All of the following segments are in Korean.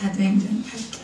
사도행전 8장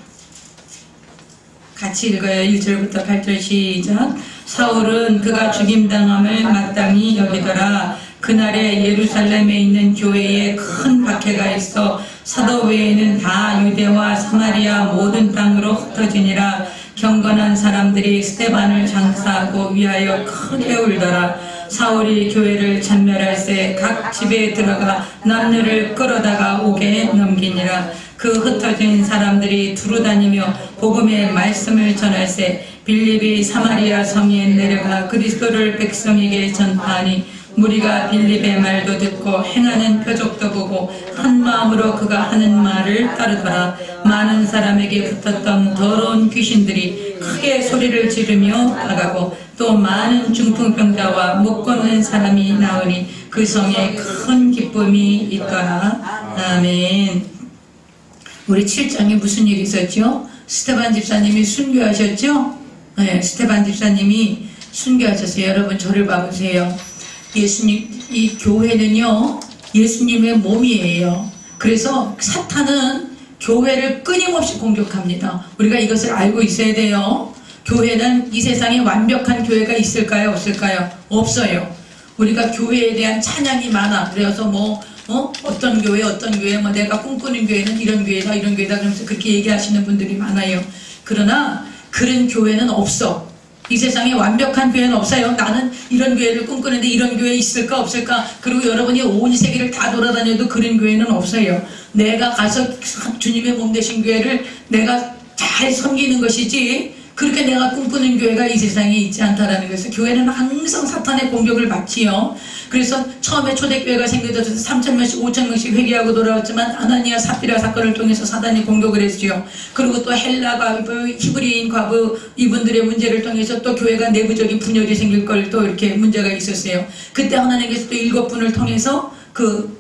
같이 읽어요. 1절부터 8절 시작. 사울은 그가 죽임당함을 마땅히 여기더라. 그날에 예루살렘에 있는 교회에 큰 박해가 있어 사도 외에는 다 유대와 사마리아 모든 땅으로 흩어지니라. 경건한 사람들이 스데반을 장사하고 위하여 크게 울더라. 사울이 교회를 전멸할새 각 집에 들어가 남녀를 끌어다가 옥에 넘기니라. 그 흩어진 사람들이 두루다니며 복음의 말씀을 전할새 빌립이 사마리아 성에 내려가 그리스도를 백성에게 전파하니 무리가 빌립의 말도 듣고 행하는 표적도 보고 한 마음으로 그가 하는 말을 따르더라. 많은 사람에게 붙었던 더러운 귀신들이 크게 소리를 지르며 나가고 또 많은 중풍병자와 못 걷는 사람이 나오니 그 성에 큰 기쁨이 있더라. 아멘. 우리 7장에 무슨 일이 있었죠? 스데반 집사님이 순교하셨죠? 네, 스데반 집사님이 순교하셨어요. 여러분 저를 봐보세요. 예수님, 이 교회는요 예수님의 몸이에요. 그래서 사탄은 교회를 끊임없이 공격합니다. 우리가 이것을 알고 있어야 돼요. 교회는 이 세상에 완벽한 교회가 있을까요? 없을까요? 없어요. 우리가 교회에 대한 찬양이 많아. 그래서 어떤 교회 내가 꿈꾸는 교회는 이런 교회다 그러면서 그렇게 얘기하시는 분들이 많아요. 그러나 그런 교회는 없어. 이 세상에 완벽한 교회는 없어요. 나는 이런 교회를 꿈꾸는데 이런 교회 있을까 없을까. 그리고 여러분이 온 세계를 다 돌아다녀도 그런 교회는 없어요. 내가 가서 주님의 몸 되신 교회를 내가 잘 섬기는 것이지 그렇게 내가 꿈꾸는 교회가 이 세상에 있지 않다라는 것을. 교회는 항상 사탄의 공격을 받지요. 그래서 처음에 초대교회가 생겨져서 3,000명씩 5,000명씩 회개하고 돌아왔지만 아나니아 삽비라 사건을 통해서 사단이 공격을 했지요. 그리고 또 헬라 과부, 히브리인 과부 이분들의 문제를 통해서 또 교회가 내부적인 분열이 생길 걸 또 이렇게 문제가 있었어요. 그때 하나님께서 또 7분을 통해서 그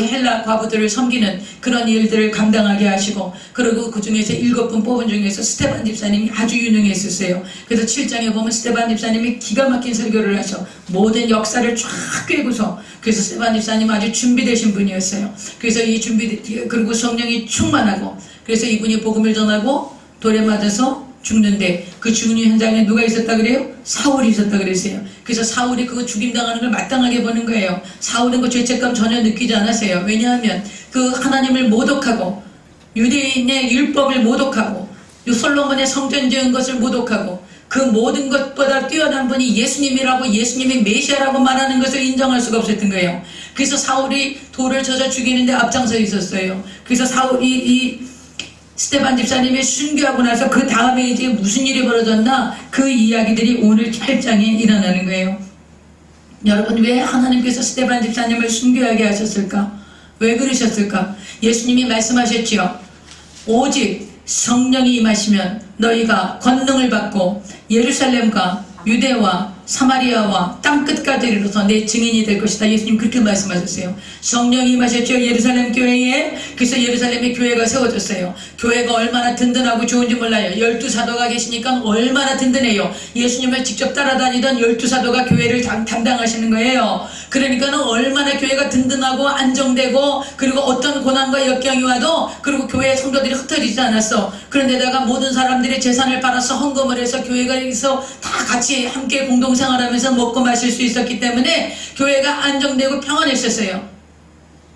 헬라 과부들을 섬기는 그런 일들을 감당하게 하시고, 그리고 그 중에서 7분 뽑은 중에서 스데반 집사님이 아주 유능했었어요. 그래서 7장에 보면 스데반 집사님이 기가 막힌 설교를 하셔. 모든 역사를 쫙 꿰고서. 그래서 스데반 집사님은 아주 준비되신 분이었어요. 그래서 그리고 성령이 충만하고, 그래서 이분이 복음을 전하고 돌에 맞아서 죽는데 그 죽는 현장에 누가 있었다 그래요? 사울이 있었다 그랬어요. 그래서 사울이 그거 죽임당하는 걸 마땅하게 보는 거예요. 사울은 그 죄책감 전혀 느끼지 않았어요. 왜냐하면 그 하나님을 모독하고 유대인의 율법을 모독하고 솔로몬의 성전 지은 것을 모독하고 그 모든 것보다 뛰어난 분이 예수님이라고, 예수님이 메시아라고 말하는 것을 인정할 수가 없었던 거예요. 그래서 사울이 돌을 쳐서 죽이는데 앞장서 있었어요. 그래서 사울이 스데반 집사님이 순교하고 나서 그 다음에 이제 무슨 일이 벌어졌나, 그 이야기들이 오늘 8장에 일어나는 거예요. 여러분, 왜 하나님께서 스데반 집사님을 순교하게 하셨을까? 왜 그러셨을까? 예수님이 말씀하셨지요. 오직 성령이 임하시면 너희가 권능을 받고 예루살렘과 유대와 사마리아와 땅끝까지 이르러서 내 증인이 될 것이다. 예수님 그렇게 말씀하셨어요. 성령이 임하셨죠. 예루살렘 교회에. 그래서 예루살렘에 교회가 세워졌어요. 교회가 얼마나 든든하고 좋은지 몰라요. 12사도가 계시니까 얼마나 든든해요. 예수님을 직접 따라다니던 12사도가 교회를 담당하시는 거예요. 그러니까는 얼마나 교회가 든든하고 안정되고, 그리고 어떤 고난과 역경이 와도 그리고 교회 성도들이 흩어지지 않았어. 그런데다가 모든 사람들이 재산을 팔아서 헌금을 해서 교회에서 다 같이 함께 공동생활하면서 먹고 마실 수 있었기 때문에 교회가 안정되고 평안했었어요.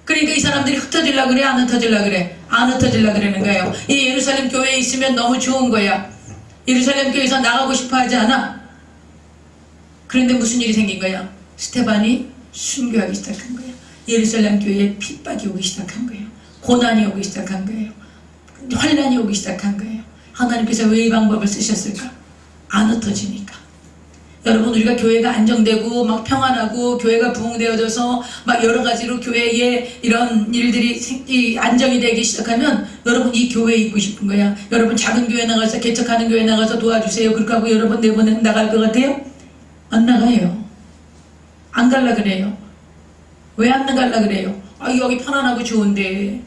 그러니까 이 사람들이 흩어지려고 그래? 안 흩어지려고 그래? 안 흩어지려고 그러는 거예요. 이 예루살렘 교회에 있으면 너무 좋은 거야. 예루살렘 교회에서 나가고 싶어 하지 않아. 그런데 무슨 일이 생긴 거야? 스데반이 순교하기 시작한 거예요. 예루살렘 교회에 핍박이 오기 시작한 거예요. 고난이 오기 시작한 거예요. 환난이 오기 시작한 거예요. 하나님께서 왜 이 방법을 쓰셨을까? 안 흩어지니까. 여러분, 우리가 교회가 안정되고 막 평안하고 교회가 부흥되어져서 막 여러 가지로 교회에 이런 일들이 안정이 되기 시작하면 여러분 이 교회에 있고 싶은 거야. 여러분 작은 교회 나가서, 개척하는 교회 나가서 도와주세요. 그렇게 하고 여러분 내보내 나갈 것 같아요? 안 나가요. 안 갈라 그래요. 왜 안 나갈라 그래요? 여기 편안하고 좋은데.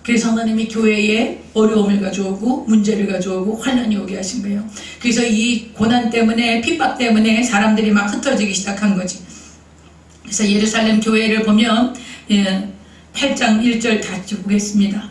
그래서 하나님이 교회에 어려움을 가져오고 문제를 가져오고 환난이 오게 하신 거예요. 그래서 이 고난 때문에, 핍박 때문에 사람들이 막 흩어지기 시작한 거지. 그래서 예루살렘 교회를 보면 8장 1절 다 보겠습니다.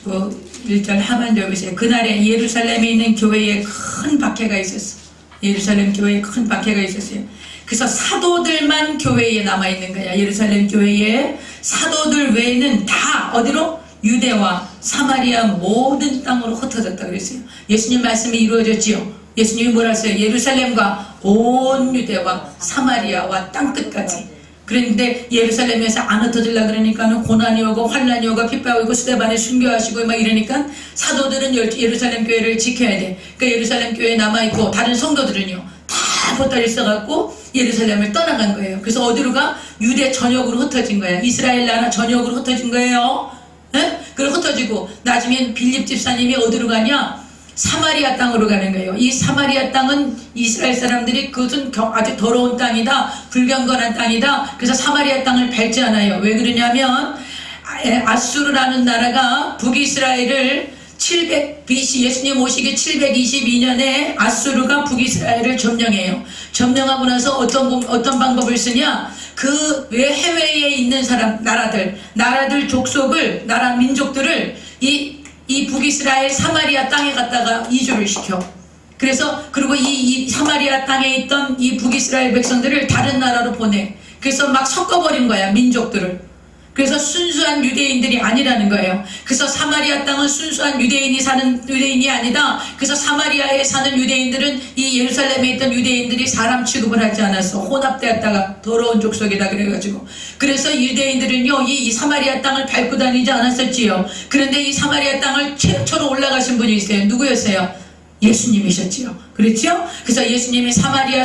그 1절 하반절 보세요. 그날에 예루살렘에 있는 교회에 큰 박해가 있었어. 예루살렘 교회에 큰 박해가 있었어요. 그래서 사도들만 교회에 남아있는 거야. 예루살렘 교회에 사도들 외에는 다 어디로? 유대와 사마리아 모든 땅으로 흩어졌다 그랬어요. 예수님 말씀이 이루어졌지요. 예수님이 뭐라 했어요? 예루살렘과 온 유대와 사마리아와 땅끝까지. 그런데 예루살렘에서 안 흩어지려 그러니까는 고난이 오고 환난이 오고 핍박이 오고 스데반에 순교하시고 막 이러니까 사도들은 예루살렘 교회를 지켜야 돼. 그러니까 예루살렘 교회에 남아있고 다른 성도들은요 다 보따리 써갖고 예루살렘을 떠나간 거예요. 그래서 어디로 가? 유대 전역으로 흩어진 거야. 이스라엘 나라 전역으로 흩어진 거예요. 네? 그리고 흩어지고 나중엔 빌립 집사님이 어디로 가냐? 사마리아 땅으로 가는 거예요. 이 사마리아 땅은 이스라엘 사람들이 그것은 아주 더러운 땅이다, 불경건한 땅이다. 그래서 사마리아 땅을 밟지 않아요. 왜 그러냐면 아수르라는 나라가 북이스라엘을 700 BC 예수님 오시기 722년에 아수르가 북이스라엘을 점령해요. 점령하고 나서 어떤 방법을 쓰냐? 그 외 해외에 있는 사람 나라들 족속을 나라 민족들을 이 북이스라엘 사마리아 땅에 갔다가 이주를 시켜. 그래서 그리고 이 사마리아 땅에 있던 이 북이스라엘 백성들을 다른 나라로 보내. 그래서 막 섞어버린 거야, 민족들을. 그래서 순수한 유대인들이 아니라는 거예요. 그래서 사마리아 땅은 순수한 유대인이 아니다. 그래서 사마리아에 사는 유대인들은 이 예루살렘에 있던 유대인들이 사람 취급을 하지 않았어. 혼합되었다가 더러운 족속이다 그래가지고. 그래서 유대인들은요 이 사마리아 땅을 밟고 다니지 않았었지요. 그런데 이 사마리아 땅을 최초로 올라가신 분이 있어요. 누구였어요? 예수님이셨지요. 그렇죠? 그래서 예수님이 사마리아의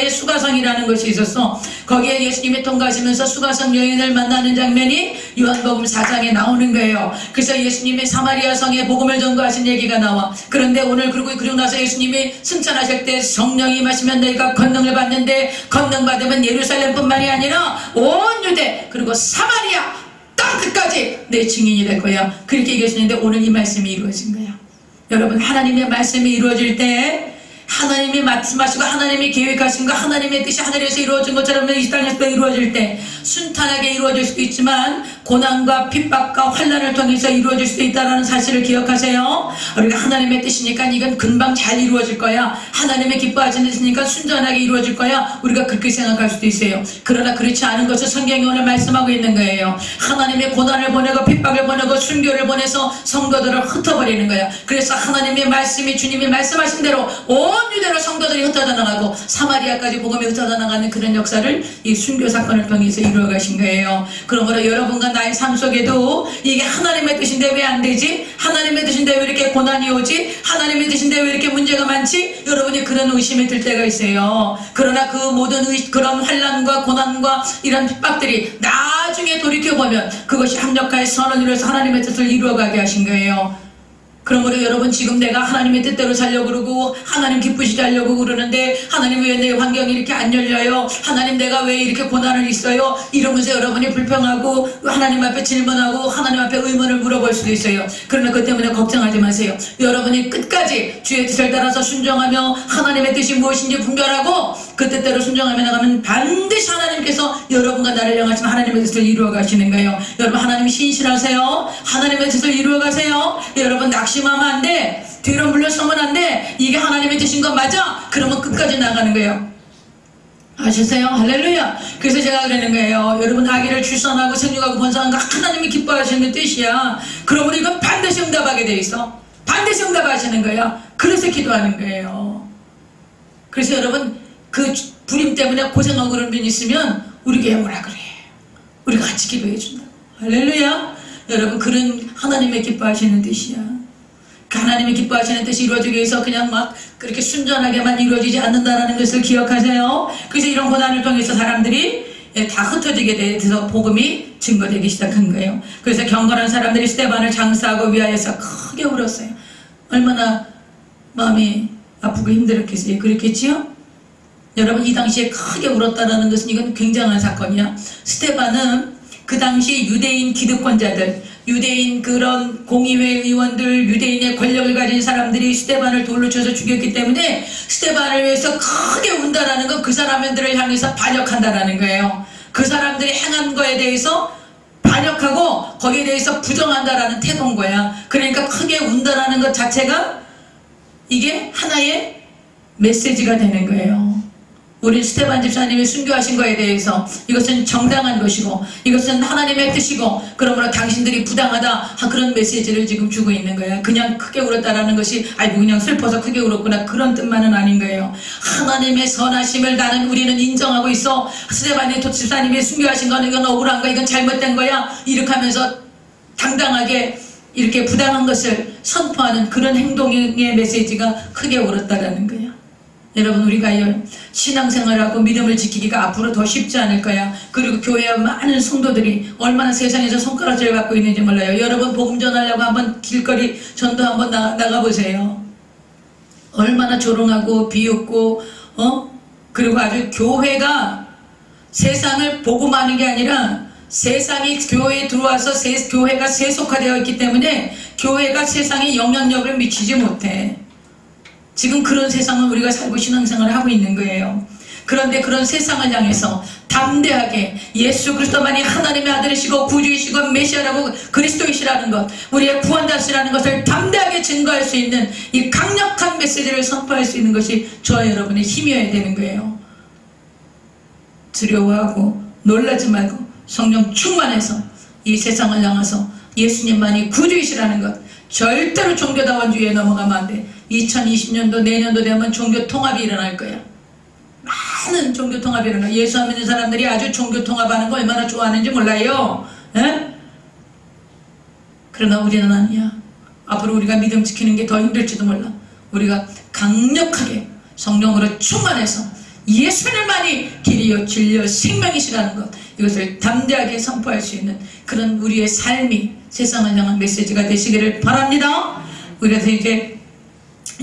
수가성이라는 것이 있었어. 거기에 예수님이 통과하시면서 수가성 여인을 만나는 장면이 요한복음 4장에 나오는 거예요. 그래서 예수님이 사마리아 성에 복음을 전거하신 얘기가 나와. 그런데 오늘 그리고 나서 예수님이 승천하실 때 성령이 임하시면 너희가 권능을 받는데, 권능 받으면 예루살렘뿐만이 아니라 온 유대 그리고 사마리아 땅끝까지 내 증인이 될 거야. 그렇게 얘기하시는데 오늘 이 말씀이 이루어진 거야. 여러분, 하나님의 말씀이 이루어질 때 하나님이 말씀하시고 하나님이 계획하신 거, 하나님의 뜻이 하늘에서 이루어진 것처럼 이 땅에서 이루어질 때 순탄하게 이루어질 수도 있지만 고난과 핍박과 환난을 통해서 이루어질 수도 있다는 사실을 기억하세요. 우리가 하나님의 뜻이니까 이건 금방 잘 이루어질 거야. 하나님의 기뻐하시는 뜻이니까 순전하게 이루어질 거야. 우리가 그렇게 생각할 수도 있어요. 그러나 그렇지 않은 것을 성경이 오늘 말씀하고 있는 거예요. 하나님의 고난을 보내고 핍박을 보내고 순교를 보내서 성도들을 흩어버리는 거야. 그래서 하나님의 말씀이 주님이 말씀하신 대로 온 유대로 성도들이 흩어져 나가고 사마리아까지 복음이 흩어져 나가는 그런 역사를 이 순교 사건을 통해서 이루어 가신 거예요. 그러므로 여러분과 나의 삶 속에도 이게 하나님의 뜻인데 왜 안 되지? 하나님의 뜻인데 왜 이렇게 고난이 오지? 하나님의 뜻인데 왜 이렇게 문제가 많지? 여러분이 그런 의심이 들 때가 있어요. 그러나 그 모든 그런 환난과 고난과 이런 핍박들이 나중에 돌이켜보면 그것이 합력하여 선을 이루어서 하나님의 뜻을 이루어가게 하신 거예요. 그러므로 여러분, 지금 내가 하나님의 뜻대로 살려고 그러고 하나님 기쁘시게 하려고 그러는데 하나님 왜 내 환경이 이렇게 안 열려요? 하나님 내가 왜 이렇게 고난을 있어요? 이러면서 여러분이 불평하고 하나님 앞에 질문하고 하나님 앞에 의문을 물어볼 수도 있어요. 그러나 그 때문에 걱정하지 마세요. 여러분이 끝까지 주의 뜻을 따라서 순종하며 하나님의 뜻이 무엇인지 분별하고 그 뜻대로 순종하며 나가면 반드시 하나님께서 여러분과 나를 향하신 하나님의 뜻을 이루어 가시는 거예요. 여러분, 하나님 신실하세요. 하나님의 뜻을 이루어 가세요. 여러분, 낙심하면 안 돼. 뒤로 물러서면 안 돼. 이게 하나님의 뜻인 거 맞아? 그러면 끝까지 나가는 거예요. 아셨어요? 할렐루야. 그래서 제가 그러는 거예요. 여러분, 아기를 출산하고 생육하고 번성하는 거 하나님이 기뻐하시는 뜻이야. 그러므로 이건 반드시 응답하게 돼 있어. 반드시 응답하시는 거야. 그래서 기도하는 거예요. 그래서 여러분, 그 불임 때문에 고생하고 그런 분 있으면 우리 교회 오라 그래. 우리가 같이 기도해 준다. 할렐루야. 여러분, 그런 하나님의 기뻐하시는 뜻이야. 그 하나님의 기뻐하시는 뜻이 이루어지기 위해서 그냥 막 그렇게 순전하게만 이루어지지 않는다는 것을 기억하세요. 그래서 이런 고난을 통해서 사람들이 다 흩어지게 돼서 복음이 증거되기 시작한 거예요. 그래서 경건한 사람들이 스데반을 장사하고 위하여서 크게 울었어요. 얼마나 마음이 아프고 힘들었겠어요. 그렇겠지요? 여러분, 이 당시에 크게 울었다는 것은 이건 굉장한 사건이야. 스데반은 그 당시 유대인 기득권자들, 유대인 그런 공의회 의원들, 유대인의 권력을 가진 사람들이 스데반을 돌로 쳐서 죽였기 때문에 스데반을 위해서 크게 운다라는 건 그 사람들을 향해서 반역한다라는 거예요. 그 사람들이 행한 거에 대해서 반역하고 거기에 대해서 부정한다라는 태도인 거야. 그러니까 크게 운다라는 것 자체가 이게 하나의 메시지가 되는 거예요. 우리 스테반 집사님이 순교하신 거에 대해서 이것은 정당한 것이고 이것은 하나님의 뜻이고 그러므로 당신들이 부당하다 그런 메시지를 지금 주고 있는 거야. 그냥 크게 울었다라는 것이 아이고 그냥 슬퍼서 크게 울었구나 그런 뜻만은 아닌 거예요. 하나님의 선하심을 우리는 인정하고 있어. 스테반 집사님이 순교하신 건 이건 억울한 거야, 이건 잘못된 거야, 이렇게 하면서 당당하게 이렇게 부당한 것을 선포하는 그런 행동의 메시지가 크게 울었다라는 거야. 여러분, 우리가 신앙생활하고 믿음을 지키기가 앞으로 더 쉽지 않을 거야. 그리고 교회에 많은 성도들이 얼마나 세상에서 손가락질을 받고 있는지 몰라요. 여러분, 복음 전하려고 한번 길거리 전도 한번 나가보세요. 얼마나 조롱하고 비웃고 그리고 아주 교회가 세상을 복음하는 게 아니라 세상이 교회에 들어와서 교회가 세속화되어 있기 때문에 교회가 세상에 영향력을 미치지 못해. 지금 그런 세상을 우리가 살고 신앙생활을 하고 있는 거예요. 그런데 그런 세상을 향해서 담대하게 예수 그리스도만이 하나님의 아들이시고 구주이시고 메시아라고 그리스도이시라는 것, 우리의 구원자시라는 것을 담대하게 증거할 수 있는 이 강력한 메시지를 선포할 수 있는 것이 저와 여러분의 힘이어야 되는 거예요. 두려워하고 놀라지 말고 성령 충만해서 이 세상을 향해서 예수님만이 구주이시라는 것, 절대로 종교다원주의에 넘어가면 안 돼. 2020년도 내년도 되면 종교 통합이 일어날 거야. 많은 종교 통합이 일어나. 예수 안 믿는 사람들이 아주 종교 통합하는 거 얼마나 좋아하는지 몰라요. 에? 그러나 우리는 아니야. 앞으로 우리가 믿음 지키는 게 더 힘들지도 몰라. 우리가 강력하게 성령으로 충만해서 예수님만이 길이요 진리요 생명이시라는 것, 이것을 담대하게 선포할 수 있는 그런 우리의 삶이 세상을 향한 메시지가 되시기를 바랍니다. 그래서 이제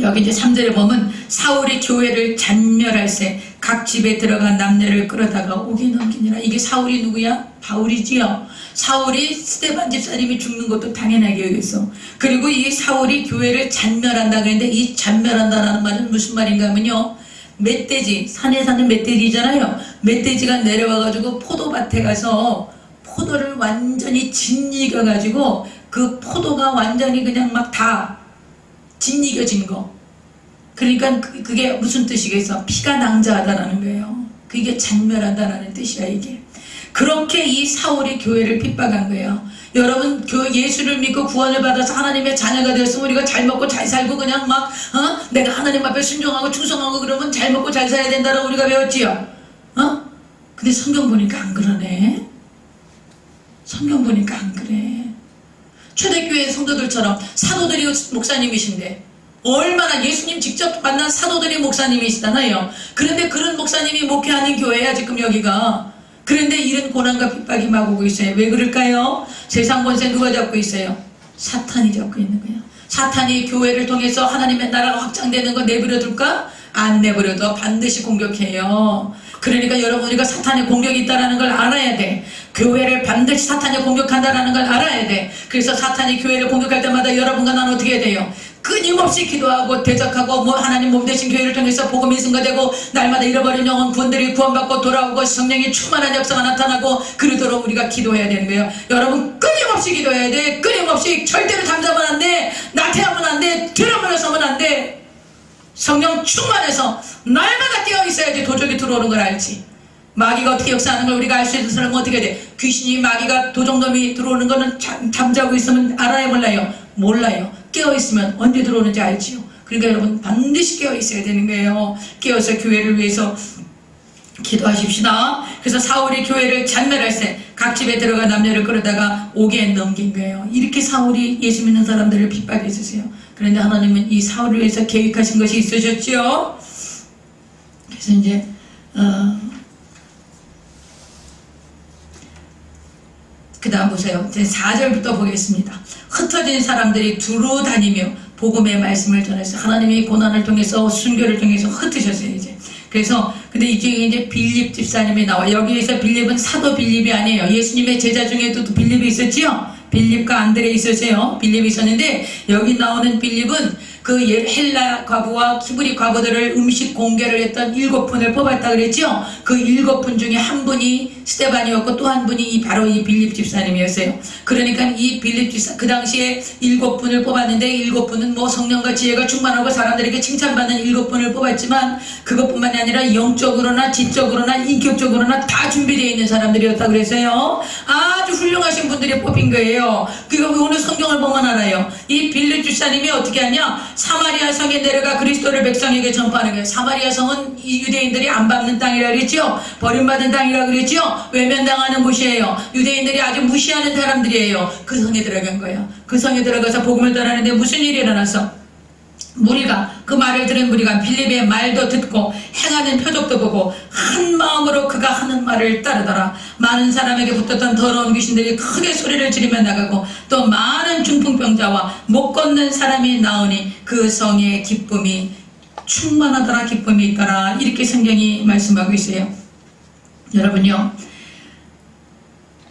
여기 이제 3절에 보면 사울이 교회를 잔멸할세 각 집에 들어간 남녀를 끌어다가 옥에 넘기니라. 이게 사울이 누구야? 바울이지요. 사울이 스데반 집사님이 죽는 것도 당연하게 여겼어. 그리고 이 사울이 교회를 잔멸한다 그랬는데 이 잔멸한다라는 말은 무슨 말인가 하면요, 멧돼지, 산에 사는 멧돼지잖아요. 멧돼지가 내려와가지고 포도밭에 가서 포도를 완전히 짓이겨가지고 그 포도가 완전히 그냥 막 다 짓이겨진 거. 그러니까 그게 무슨 뜻이겠어? 피가 낭자하다라는 거예요. 그게 잔멸한다라는 뜻이야 이게. 그렇게 이 사울이 교회를 핍박한 거예요. 여러분, 예수를 믿고 구원을 받아서 하나님의 자녀가 되었으면 우리가 잘 먹고 잘 살고 그냥 막 내가 하나님 앞에 순종하고 충성하고 그러면 잘 먹고 잘 살아야 된다라고 우리가 배웠지요. 근데 성경 보니까 안 그러네. 성경 보니까 안 그래. 초대교회 성도들처럼 사도들이 목사님이신데 얼마나 예수님 직접 만난 사도들이 목사님이시잖아요. 그런데 그런 목사님이 목회하는 교회야 지금 여기가. 그런데 이런 고난과 핍박이 막 오고 있어요. 왜 그럴까요? 세상 권세 누가 잡고 있어요? 사탄이 잡고 있는 거예요. 사탄이 교회를 통해서 하나님의 나라가 확장되는 거 내버려둘까? 안 내버려둬. 반드시 공격해요. 그러니까 여러분, 우리가 사탄의 공격이 있다는 걸 알아야 돼. 교회를 반드시 사탄이 공격한다는 걸 알아야 돼. 그래서 사탄이 교회를 공격할 때마다 여러분과 나는 어떻게 해야 돼요? 끊임없이 기도하고 대적하고 하나님 몸 대신 교회를 통해서 복음이 증거되고 날마다 잃어버린 영혼 구원들이 구원받고 돌아오고 성령이 충만한 역사가 나타나고 그러도록 우리가 기도해야 되는 거예요. 여러분, 끊임없이 기도해야 돼. 끊임없이. 절대로 잠자면 안 돼. 나태하면 안 돼. 드러물어서면 안 돼. 성령 충만해서 날마다 깨어있어야지 도적이 들어오는 걸 알지. 마귀가 어떻게 역사하는 걸 우리가 알 수 있는 사람은 어떻게 돼? 귀신이, 마귀가, 도적놈이 들어오는 거는 잠자고 있으면 알아야 몰라요? 몰라요. 깨어있으면 언제 들어오는지 알지요. 그러니까 여러분, 반드시 깨어있어야 되는 거예요. 깨어서 교회를 위해서 기도하십시다. 그래서 사울이 교회를 잔멸할세 각 집에 들어가 남녀를 끌어다가 옥에 넘긴 거예요. 이렇게 사울이 예수 믿는 사람들을 핍박했으세요. 그런데 하나님은 이 사울을 위해서 계획하신 것이 있으셨지요. 그래서 이제 그 다음 보세요. 제 4절부터 보겠습니다. 흩어진 사람들이 두루 다니며 복음의 말씀을 전해서 하나님의 고난을 통해서 순교를 통해서 흩으셨어요. 이제 그래서 근데 이제 빌립 집사님이 나와. 여기에서 빌립은 사도 빌립이 아니에요. 예수님의 제자 중에도 빌립이 있었지요. 빌립과 안드레 있었어요. 빌립이 있었는데 여기 나오는 빌립은 그 헬라 과부와 히브리 과부들을 음식 공개를 했던 7분을 뽑았다 그랬죠. 그 7분 중에 한 분이 스데반이었고 또 한 분이 바로 이 빌립 집사님이었어요. 그러니까 이 빌립 집사 그 당시에 7분을 뽑았는데 7분은 뭐 성령과 지혜가 충만하고 사람들에게 칭찬받는 7분을 뽑았지만 그것뿐만이 아니라 영적으로나 지적으로나 인격적으로나 다 준비되어 있는 사람들이었다 그랬어요. 아주 훌륭하신 분들이 뽑힌 거예요. 그거 오늘 성경을 보면 알아요. 이 빌립 집사님이 어떻게 하냐, 사마리아 성에 내려가 그리스도를 백성에게 전파하는 거예요. 사마리아 성은 이 유대인들이 안 밟는 땅이라 그랬죠. 버림받은 땅이라 그랬죠. 외면당하는 곳이에요. 유대인들이 아주 무시하는 사람들이에요. 그 성에 들어간 거예요. 그 성에 들어가서 복음을 전하는데 무슨 일이 일어났어? 무리가, 그 말을 들은 무리가 빌립의 말도 듣고 행하는 표적도 보고 한 마음으로 그가 하는 말을 따르더라. 많은 사람에게 붙었던 더러운 귀신들이 크게 소리를 지르며 나가고 또 많은 중풍병자와 못 걷는 사람이 나오니 그 성의 기쁨이 충만하더라. 기쁨이 있더라. 이렇게 성경이 말씀하고 있어요. 여러분요,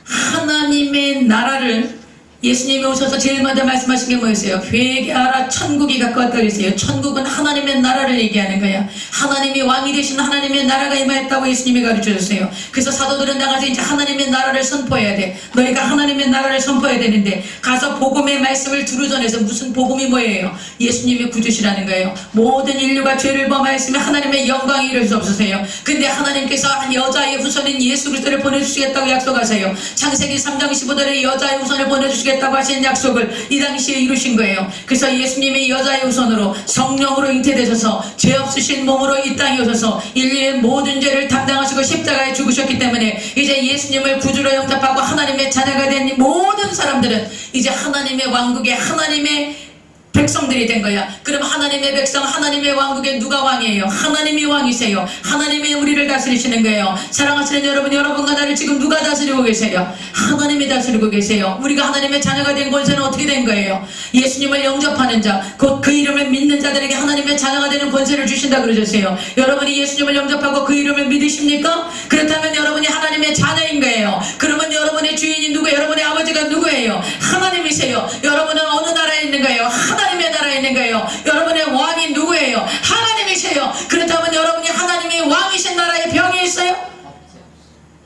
하나님의 나라를 예수님이 오셔서 제일 먼저 말씀하신 게 뭐였어요? 회개하라, 천국이 가까웠다 그랬어요. 천국은 하나님의 나라를 얘기하는 거야. 하나님이 왕이 되신 하나님의 나라가 임하였다고 예수님이 가르쳐줬어요. 그래서 사도들은 나가서 이제 하나님의 나라를 선포해야 돼. 너희가 하나님의 나라를 선포해야 되는데 가서 복음의 말씀을 두루 전해서, 무슨 복음이 뭐예요? 예수님이 구주시라는 거예요. 모든 인류가 죄를 범하였으면 하나님의 영광이 이룰 수 없으세요. 근데 하나님께서 여자의 후손인 예수 그리스도를 보내주시겠다고 약속하세요. 창세기 3장 15절에 여자의 후손을 보내주시겠다고 하신 약속을 이 당시에 이루신 거예요. 그래서 예수님이 여자의 후손으로 성령으로 잉태되셔서 죄 없으신 몸으로 이 땅에 오셔서 인류의 모든 죄를 담당하시고 십자가에 죽으셨기 때문에 이제 예수님을 구주로 영접하고 하나님의 자녀가 된 모든 사람들은 이제 하나님의 왕국에 하나님의 백성들이 된 거야. 그럼 하나님의 백성, 하나님의 왕국에 누가 왕이에요? 하나님이 왕이세요. 하나님이 우리를 다스리시는 거예요. 사랑하시는 여러분, 여러분과 나를 지금 누가 다스리고 계세요? 하나님이 다스리고 계세요. 우리가 하나님의 자녀가 된 권세는 어떻게 된 거예요? 예수님을 영접하는 자, 곧 그 이름을 믿는 자들에게 하나님의 자녀가 되는 권세를 주신다 그러셨어요. 여러분이 예수님을 영접하고 그 이름을 믿으십니까? 그렇다면 여러분이 하나님의 자녀인 거예요. 그러면 여러분의 주인이 누구예요? 여러분의 아버지가 누구예요? 하나님이세요. 여러분은 어느 나라에 있는 거예요? 하나님의 나라에 있는 거예요. 여러분의 왕이 누구예요? 하나님이세요. 그렇다면 여러분이 하나님의 왕이신 나라에 병이 있어요?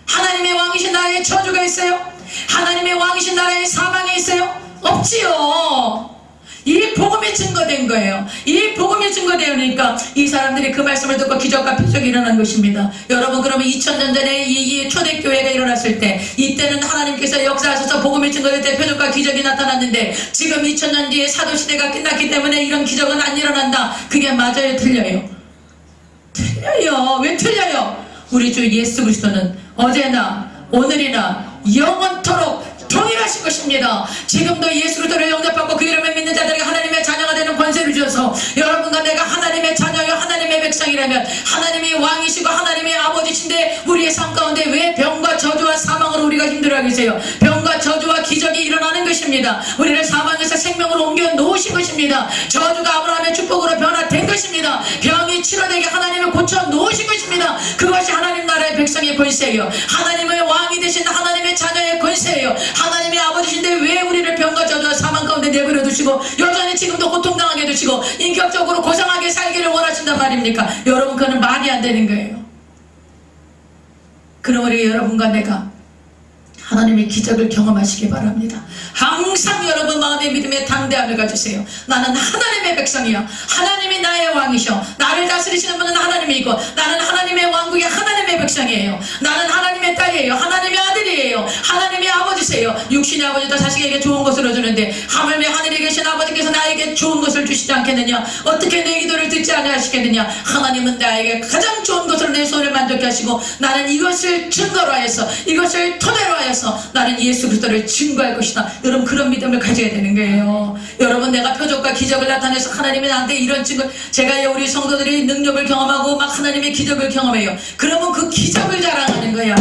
하나님의 왕이신 나라에 저주가 있어요? 하나님의 왕이신 나라에 사망이 있어요? 없지요. 이 복음이 증거된 거예요. 이 복음이 증거되니까 이 사람들이 그 말씀을 듣고 기적과 표적이 일어난 것입니다. 여러분, 그러면 2000년 전에 이 초대교회가 일어났을 때 이때는 하나님께서 역사하셔서 복음이 증거될 때 표적과 기적이 나타났는데 지금 2000년 뒤에 사도시대가 끝났기 때문에 이런 기적은 안 일어난다. 그게 맞아요? 틀려요? 틀려요. 왜 틀려요? 우리 주 예수 그리스도는 어제나 오늘이나 영원토록 동일하신 것입니다. 지금도 예수 그리스도를 영접하고 그 이름을 믿는 자들에게 하나님의 자녀가 되는 권세를 주셔서 여러분과 내가 하나님의 자녀요 하나님의 백성이라면 하나님이 왕이시고 하나님의 아버지신데 우리의 삶 가운데 왜 병과 저주와 사망으로 우리가 힘들어하고 계세요? 병과 저주와 기적이 일어나는 것입니다. 우리를 사망에서 생명으로 옮겨 놓으신 것입니다. 저주가 아브라함의 축복으로 변화된 것입니다. 병이 치료되게 하나님을 고쳐 놓으신 것입니다. 그것이 하나님 나라의 백성의 권세예요. 하나님의 왕이 되신 하나님의 자녀의 권세예요. 하나님의 아버지신데 왜 우리를 병과 저주와 사망 가운데 내버려 두시고 여전히 지금도 고통당하게 두시고 인격적으로 고상하게 살기를 원하신단 말입니까? 여러분, 그거는 말이 안 되는 거예요. 그럼 우리 여러분과 내가 하나님의 기적을 경험하시기 바랍니다. 항상 여러분 마음의 믿음에 당대함을 가지세요. 나는 하나님의 백성이야. 하나님이 나의 왕이셔. 나를 다스리시는 분은 하나님이고 나는 하나님의 왕국의 하나님의 백성이에요. 나는 하나님의 딸이에요. 하나님의 아들이에요. 하나님의 아버지세요. 육신의 아버지도 자식에게 좋은 것을 주는데 하물며 하늘에 계신 아버지께서 나에게 좋은 것을 주시지 않겠느냐? 어떻게 내 기도를 듣지 아니하시겠느냐? 하나님은 나에게 가장 좋은 것으로 내 소원을 만족케 하시고 나는 이것을 증거로 하여서 이것을 토대로 하여서 나는 예수 그리스도를 증거할 것이다. 여러분, 그런 믿음을 가져야 되는 거예요. 여러분, 내가 표적과 기적을 나타내서 하나님이 나한테 이런 증거, 제가 우리 성도들이 능력을 경험하고 막 하나님의 기적을 경험해요. 그러면 그 기적을 자랑하는 거야.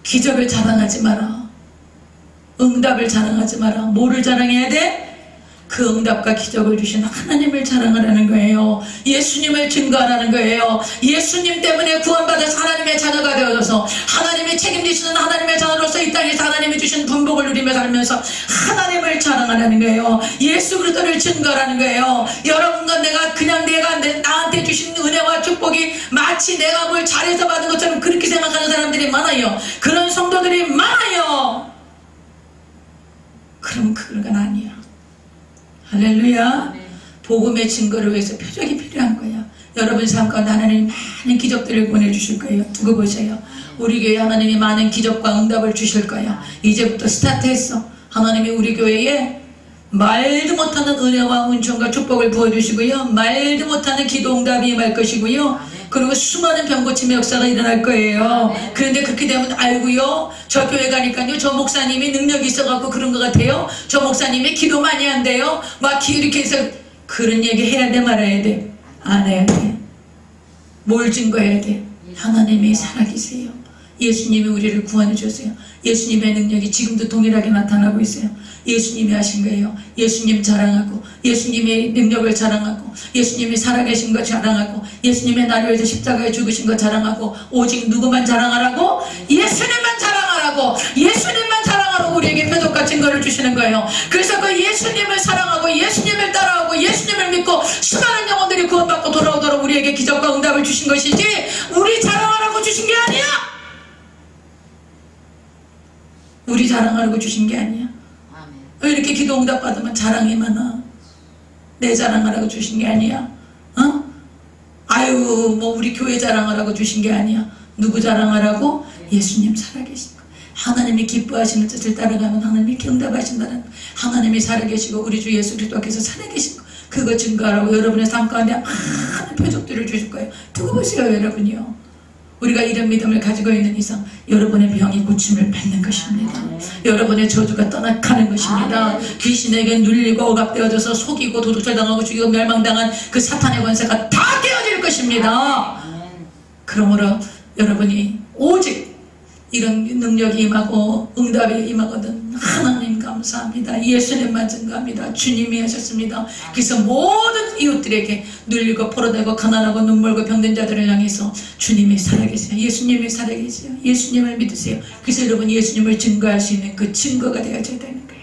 기적을 자랑하지 마라. 응답을 자랑하지 마라. 뭐를 자랑해야 돼? 그 응답과 기적을 주신 하나님을 자랑하라는 거예요. 예수님을 증거하라는 거예요. 예수님 때문에 구원받아서 하나님의 자녀가 되어져서 하나님의 하나님이 책임지시는 하나님의 자녀로서 이 땅에서 하나님이 주신 분복을 누리며 살면서 하나님을 자랑하라는 거예요. 예수 그리스도를 증거하라는 거예요. 여러분과 내가 그냥 내가 나한테 주신 은혜와 축복이 마치 내가 뭘 잘해서 받은 것처럼 그렇게 생각하는 사람들이 많아요. 그런 성도들이 많아요. 그럼 그건 아니야. 할렐루야. 복음의 증거를 위해서 표적이 필요한 거야. 여러분 삶 가운데 하나님이 많은 기적들을 보내주실 거예요. 두고 보세요. 우리 교회에 하나님이 많은 기적과 응답을 주실 거야. 이제부터 스타트했어. 하나님이 우리 교회에 말도 못하는 은혜와 은총과 축복을 부어주시고요. 말도 못하는 기도 응답이 임할 것이고요. 그리고 수많은 병고침의 역사가 일어날 거예요. 그런데 그렇게 되면 알고요. 저 교회 가니까요. 저 목사님이 능력이 있어갖고 그런 것 같아요. 저 목사님이 기도 많이 한대요. 막 이렇게 해서 그런 얘기 해야 돼 말아야 돼? 안 해야 돼. 뭘 증거해야 돼? 하나님이 살아계세요. 예수님이 우리를 구원해 주세요. 예수님의 능력이 지금도 동일하게 나타나고 있어요. 예수님이 하신 거예요. 예수님 자랑하고 예수님의 능력을 자랑하고 예수님이 살아계신 것 자랑하고 예수님의 나를 위해서 십자가에 죽으신 것 자랑하고 오직 누구만 자랑하라고? 예수님만 자랑하라고. 예수님만 자랑하라고 우리에게 표적과 증거를 주시는 거예요. 그래서 그 예수님을 사랑하고 예수님을 따라하고 예수님을 믿고 수많은 영혼들이 구원받고 돌아오도록 우리에게 기적과 응답을 주신 것이지 우리 자랑하라고 주신 게 아니야. 우리 자랑하라고 주신 게 아니야. 왜 이렇게 기도 응답 받으면 자랑이 많아? 내 자랑하라고 주신 게 아니야. 어? 아유 뭐 우리 교회 자랑하라고 주신 게 아니야. 누구 자랑하라고? 예수님 살아계신 거. 하나님이 기뻐하시는 뜻을 따라가면 하나님이 응답하신다는 거. 하나님이 살아계시고 우리 주 예수 그리스도께서 살아계신 거. 그거 증거하라고 여러분의 삶 가운데 많은 표적들을 주실 거예요. 두고 보세요 여러분이요. 우리가 이런 믿음을 가지고 있는 이상 여러분의 병이 고침을 받는 것입니다. 여러분의 저주가 떠나가는 것입니다. 귀신에게 눌리고 억압되어져서 속이고 도둑질당하고 죽이고 멸망당한 그 사탄의 권세가 다 깨어질 것입니다. 그러므로 여러분이 오직 이런 능력이 임하고 응답이 임하거든. 하나님 감사합니다. 예수님만 증거합니다. 주님이 하셨습니다. 그래서 모든 이웃들에게 눌리고 포로되고 가난하고 눈멀고 병든 자들을 향해서 주님이 살아계세요. 예수님이 살아계세요. 예수님을 믿으세요. 그래서 여러분 예수님을 증거할 수 있는 그 증거가 되어져야 되는 거예요.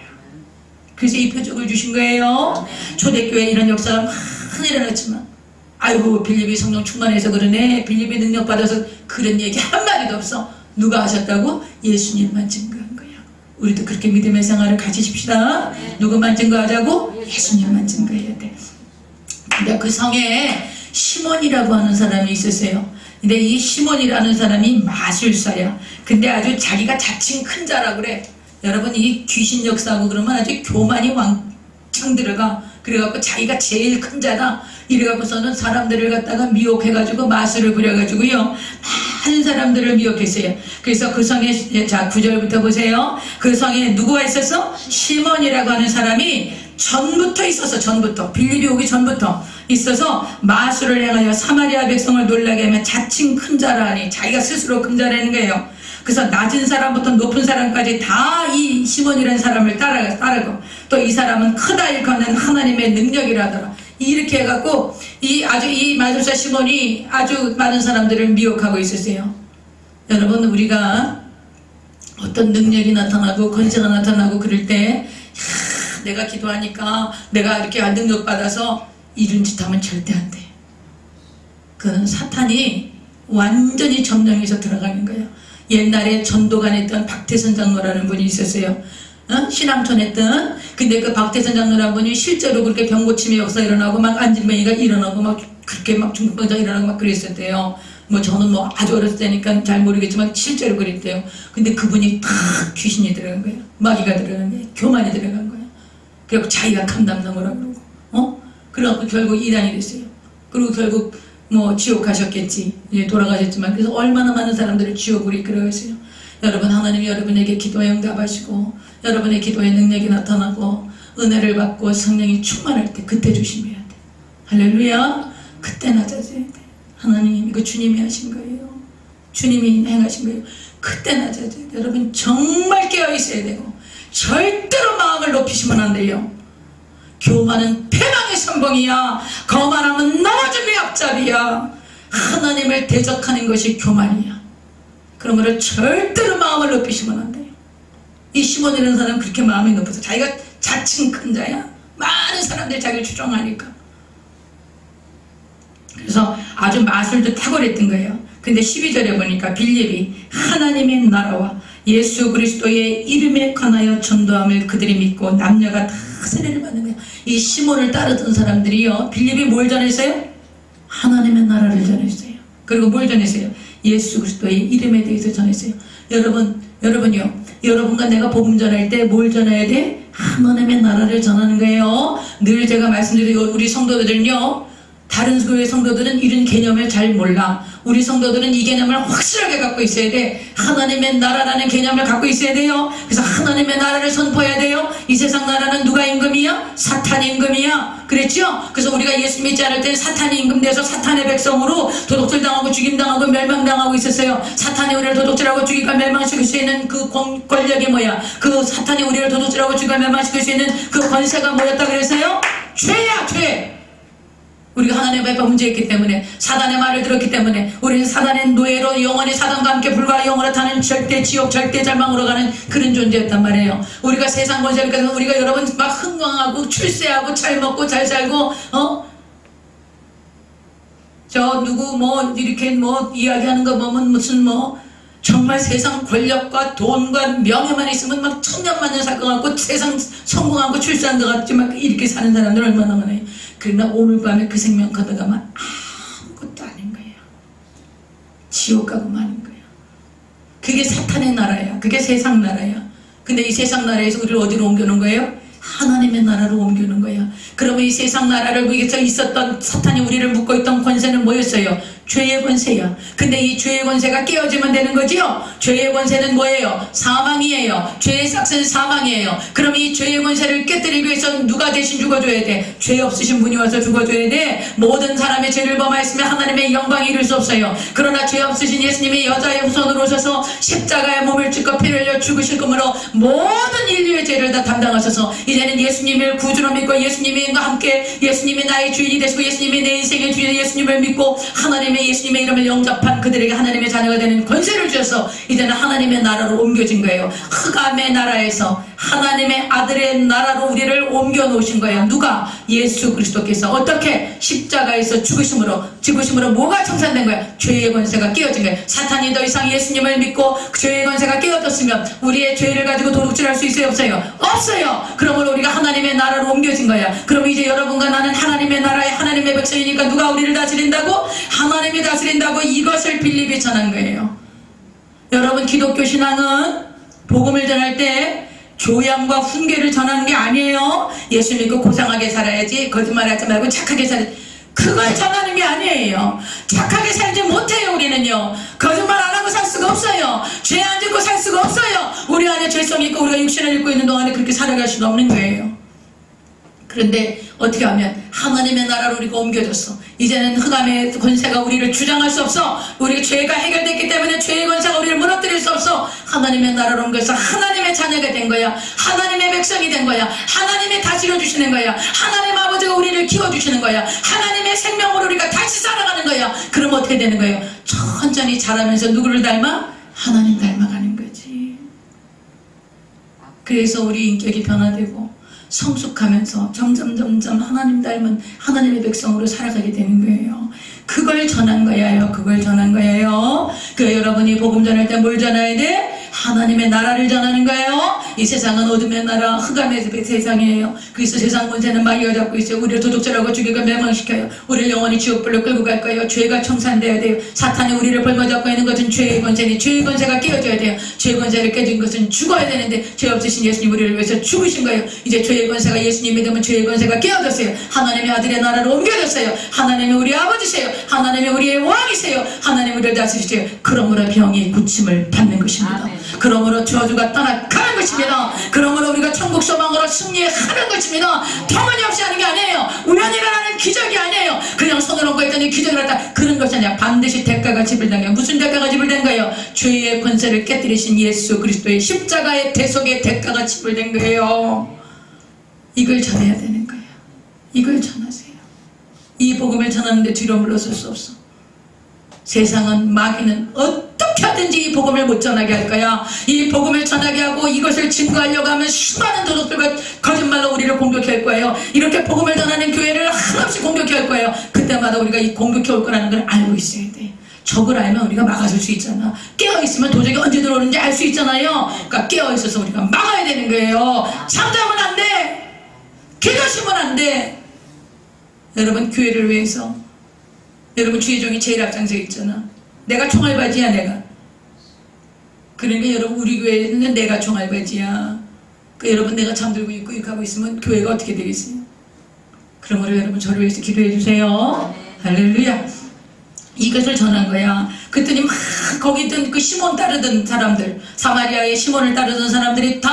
그래서 이 표적을 주신 거예요. 초대교회에 이런 역사가 많이 일어났지만 아이고 빌립이 성령 충만해서 그러네. 빌립이 능력 받아서 그런 얘기 한마디도 없어. 누가 하셨다고? 예수님만 증거한 거야. 우리도 그렇게 믿음의 생활을 가지십시다. 누구만 증거하자고? 예수님만 증거해야 돼. 근데 그 성에 시몬이라고 하는 사람이 있었어요. 근데 이 시몬이라는 사람이 마술사야. 근데 아주 자기가 자칭 큰 자라 그래. 여러분 이 귀신 역사하고 그러면 아주 교만이 왕창 들어가. 그래갖고 자기가 제일 큰 자다. 이래갖고서는 사람들을 갖다가 미혹해가지고 마술을 부려가지고요. 많은 사람들을 미혹했어요. 그래서 그 성에, 자 9절부터 보세요. 그 성에 누구가 있었어? 시몬이라고 하는 사람이 전부터 있었어. 전부터. 빌립이 오기 전부터 있어서 마술을 행하여 사마리아 백성을 놀라게 하면 자칭 큰 자라 하니 자기가 스스로 큰 자라는 거예요. 그래서 낮은 사람부터 높은 사람까지 다 이 시몬이라는 사람을 따르고 또 이 사람은 크다 일컫는 하나님의 능력이라더라. 이렇게 해갖고 이 마술사 시몬이 아주 많은 사람들을 미혹하고 있었어요. 여러분 우리가 어떤 능력이 나타나고 권세가 나타나고 그럴 때 내가 기도하니까 내가 이렇게 능력 받아서 이런 짓 하면 절대 안 돼. 그건 사탄이 완전히 점령해서 들어가는 거예요. 옛날에 전도관 했던 박태선 장로라는 분이 있었어요. 신앙촌 했던. 근데 그 박태선 장로라는 분이 실제로 그렇게 병고침의 역사 일어나고 막 안진뱅이가 일어나고 막 그렇게 막 중풍병자 일어나고 막 그랬었대요. 뭐 저는 뭐 아주 어렸을 때니까 잘 모르겠지만 실제로 그랬대요. 근데 그분이 다 귀신이 들어간 거예요. 마귀가 들어간 거예요. 교만이 들어간 거예요. 그래갖고 자기가 감당당하라고 그러고 그래갖고 결국 이단이 됐어요. 그리고 결국 뭐 지옥 가셨겠지. 이제 돌아가셨지만 그래서 얼마나 많은 사람들을 지옥으로 이끌어가세요. 여러분 하나님이 여러분에게 기도에 응답하시고 여러분의 기도에 능력이 나타나고 은혜를 받고 성령이 충만할 때 그때 조심해야 돼. 할렐루야. 그때 낮아져야 돼. 하나님 이거 주님이 하신 거예요. 주님이 행하신 거예요. 그때 낮아져야 돼. 여러분 정말 깨어있어야 되고 절대로 마음을 높이시면 안 돼요. 교만은 패망의 선봉이야. 거만하면 넘어짐의 앞잡이야. 하나님을 대적하는 것이 교만이야. 그러므로 절대로 마음을 높이시면 안 돼요. 이 시몬이라는 사람은 그렇게 마음이 높아서 자기가 자칭 큰 자야. 많은 사람들이 자기를 추종하니까. 그래서 아주 마술도 탁월했던 거예요. 근데 12절에 보니까 빌립이 하나님의 나라와 예수 그리스도의 이름에 관하여 전도함을 그들이 믿고 남녀가 다 세례를 받는 거예요. 이 시몬을 따르던 사람들이요, 빌립이 뭘 전했어요? 하나님의 나라를 전했어요. 그리고 뭘 전했어요? 예수 그리스도의 이름에 대해서 전했어요. 여러분요, 여러분과 내가 복음 전할 때 뭘 전해야 돼? 하나님의 나라를 전하는 거예요. 늘 제가 말씀드리고, 우리 성도들은요, 다른 교회 성도들은 이런 개념을 잘 몰라. 우리 성도들은 이 개념을 확실하게 갖고 있어야 돼. 하나님의 나라라는 개념을 갖고 있어야 돼요. 그래서 하나님의 나라를 선포해야 돼요. 이 세상 나라는 누가 임금이야? 사탄이 임금이야. 그랬죠? 그래서 우리가 예수 믿지 않을 때는 사탄이 임금돼서 사탄의 백성으로 도둑질당하고 죽임당하고 멸망당하고 있었어요. 사탄이 우리를 도둑질하고 죽이고 멸망시킬 수 있는 그 권력이 뭐야? 그 사탄이 우리를 도둑질하고 죽이고 멸망시킬 수 있는 그 권세가 뭐였다 그랬어요? 죄야, 죄. 우리가 하나님 앞에 범죄했기 때문에, 사단의 말을 들었기 때문에 우리는 사단의 노예로 영원히 사단과 함께 불과 영원히 타는 절대 지옥, 절대 절망으로 가는 그런 존재였단 말이에요. 우리가 세상 권세니까 우리가 여러분 막 흥왕하고 출세하고 잘 먹고 잘 살고 저 누구 뭐 이렇게 뭐 이야기하는 거 보면 무슨 뭐 정말 세상 권력과 돈과 명예만 있으면 막 천년만년 살 것 같고 세상 성공하고 출세한 것 같지 막 이렇게 사는 사람들 얼마나 많아요. 그러나 오늘 밤에 그 생명 걷어가면 아무것도 아닌 거예요. 지옥 가고 마는 거예요. 그게 사탄의 나라야. 그게 세상 나라야. 근데 이 세상 나라에서 우리를 어디로 옮겨놓은 거예요? 하나님의 나라로 옮기는 거야. 그러면 이 세상 나라를 위해서 있었던 사탄이 우리를 묶고 있던 권세는 뭐였어요? 죄의 권세야. 근데 이 죄의 권세가 깨어지면 되는 거지요? 죄의 권세는 뭐예요? 사망이에요. 죄의 삭은 사망이에요. 그럼 이 죄의 권세를 깨뜨리기 위해서 누가 대신 죽어줘야 돼? 죄 없으신 분이 와서 죽어줘야 돼. 모든 사람의 죄를 범하였으면 하나님의 영광이 이룰 수 없어요. 그러나 죄 없으신 예수님이 여자의 후손으로 오셔서 십자가에 몸을 찢고 피를 흘려 죽으실 것으로 모든 인류의 죄를 다 담당하셔서 이제는 예수님을 구주로 믿고 예수님과 함께 예수님이 나의 주인이 되시고 예수님이 내 인생의 주인 예수님을 믿고 하나님의 예수님의 이름을 영접한 그들에게 하나님의 자녀가 되는 권세를 주셔서 이제는 하나님의 나라로 옮겨진 거예요. 흑암의 나라에서 하나님의 아들의 나라로 우리를 옮겨 놓으신 거예요. 누가? 예수 그리스도께서. 어떻게? 십자가에서 죽으심으로 뭐가 청산된 거야? 죄의 권세가 깨어진 거예요. 사탄이 더 이상 예수님을 믿고 죄의 권세가 깨어졌으면 우리의 죄를 가지고 도둑질할 수 있어요? 없어요? 없어요. 그러므로 우리가 하나님의 나라로 옮겨진 거야. 그럼 이제 여러분과 나는 하나님의 나라의 하나님의 백성이니까 누가 우리를 다스린다고? 하나님이 다스린다고. 이것을 빌립이 전한 거예요. 여러분, 기독교 신앙은 복음을 전할 때 교양과 훈계를 전하는 게 아니에요. 예수 믿고 고상하게 살아야지, 거짓말하지 말고 착하게 살아야지, 그걸 전하는 게 아니에요. 착하게 살지 못해요. 우리는요, 거짓말 안 하고 살 수가 없어요. 죄 안 짓고 살 수가 없어요. 우리 안에 죄성이 있고 우리가 육신을 입고 있는 동안에 그렇게 살아갈 수는 없는 거예요. 그런데 어떻게 하면 하나님의 나라로 우리가 옮겨졌어. 이제는 흑암의 권세가 우리를 주장할 수 없어. 우리 죄가 해결됐기 때문에 죄의 권세가 우리를 무너뜨릴 수 없어. 하나님의 나라로 옮겨서 하나님의 자녀가 된 거야. 하나님의 백성이 된 거야. 하나님이 다스려 주시는 거야. 하나님 아버지가 우리를 키워주시는 거야. 하나님의 생명으로 우리가 다시 살아가는 거야. 그럼 어떻게 되는 거예요? 천천히 자라면서 누구를 닮아? 하나님 닮아가는 거지. 그래서 우리 인격이 변화되고 성숙하면서 점점 하나님 닮은 하나님의 백성으로 살아가게 되는 거예요. 그걸 전한 거예요. 그걸 전한 거예요. 여러분이 복음 전할 때 뭘 전해야 돼? 하나님의 나라를 전하는 거예요. 이 세상은 어둠의 나라, 흑암의 세상이에요. 그래서 세상 권세는 막 이어잡고 있어요. 우리를 도둑질하고 죽이고 멸망시켜요. 우리를 영원히 지옥불로 끌고 갈 거예요. 죄가 청산되어야 돼요. 사탄이 우리를 벌머잡고 있는 것은 죄의 권세니 죄의 권세가 깨어져야 돼요. 죄의 권세를 깨진 것은 죽어야 되는데 죄 없으신 예수님 우리를 위해서 죽으신 거예요. 이제 죄의 권세가 예수님 믿으면 죄의 권세가 깨어졌어요. 하나님의 아들의 나라로 옮겨졌어요. 하나님이 우리 아버지세요. 하나님이 우리의 왕이세요. 하나님 우리를 다스리세요. 그러므로 병이 고침을 받는 것입니다. 아멘. 그러므로 저주가 떠나가는 것입니다. 그러므로 우리가 천국 소망으로 승리하는 것입니다. 터무니없이 하는 게 아니에요. 우연히 일어나는 기적이 아니에요. 그냥 손을 얹고 있더니 기적을 했다, 그런 것이 아니라 반드시 대가가 지불된 거예요. 무슨 대가가 지불된 거예요? 죄의 권세를 깨뜨리신 예수 그리스도의 십자가의 대속의 대가가 지불된 거예요. 이걸 전해야 되는 거예요. 이걸 전하세요. 이 복음을 전하는데 뒤로 물러설 수 없어. 세상은, 마귀는 어떻게 어떻게 하든지 이 복음을 못 전하게 할 거야. 이 복음을 전하게 하고 이것을 증거하려고 하면 수많은 도둑들과 거짓말로 우리를 공격할 거예요. 이렇게 복음을 전하는 교회를 한없이 공격할 거예요. 그때마다 우리가 이 공격해 올 거라는 걸 알고 있어야 돼. 적을 알면 우리가 막아줄 수 있잖아. 깨어있으면 도적이 언제 들어오는지 알 수 있잖아요. 그러니까 깨어있어서 우리가 막아야 되는 거예요. 잠자면 안 돼. 기도시면 안 돼. 여러분, 교회를 위해서 여러분 주의 종이 제일 앞장서 있잖아. 내가 총알바지야. 내가. 그러니까 여러분 우리 교회는 내가 총알바지야. 그 여러분 내가 잠들고 있고 이렇게 하고 있으면 교회가 어떻게 되겠어요? 그러므로 여러분 저를 위해서 기도해 주세요. 할렐루야. 이것을 전한 거야. 그랬더니 막 거기 있던 그 시몬 따르던 사람들, 사마리아의 시몬을 따르던 사람들이 다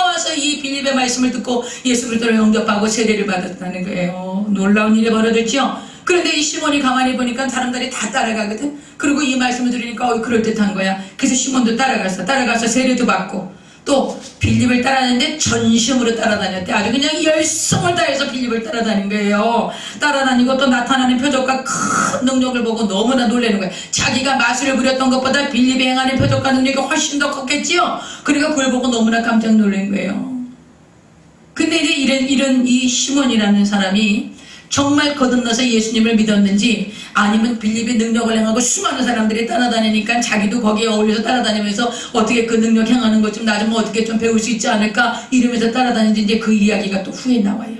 와서 이 빌립의 말씀을 듣고 예수 그리스도를 영접하고 세례를 받았다는 거예요. 놀라운 일이 벌어졌죠. 그런데 이 시몬이 가만히 보니까 사람들이 다 따라가거든. 그리고 이 말씀을 들으니까 그럴듯한 거야. 그래서 시몬도 따라가서 세례도 받고 또 빌립을 따라다니는데 전심으로 따라다녔대. 아주 그냥 열성을 다해서 빌립을 따라다닌 거예요. 따라다니고 또 나타나는 표적과 큰 능력을 보고 너무나 놀라는 거예요. 자기가 마술을 부렸던 것보다 빌립이 행하는 표적과 능력이 훨씬 더 컸겠지요. 그러니까 그걸 보고 너무나 깜짝 놀란 거예요. 근데 이제 이런 이 시몬이라는 사람이 정말 거듭나서 예수님을 믿었는지 아니면 빌립이 능력을 행하고 수많은 사람들이 따라다니니까 자기도 거기에 어울려서 따라다니면서 어떻게 그 능력 행하는 것 좀 나 좀 어떻게 좀 배울 수 있지 않을까 이러면서 따라다니는지 이제 그 이야기가 또 후에 나와요.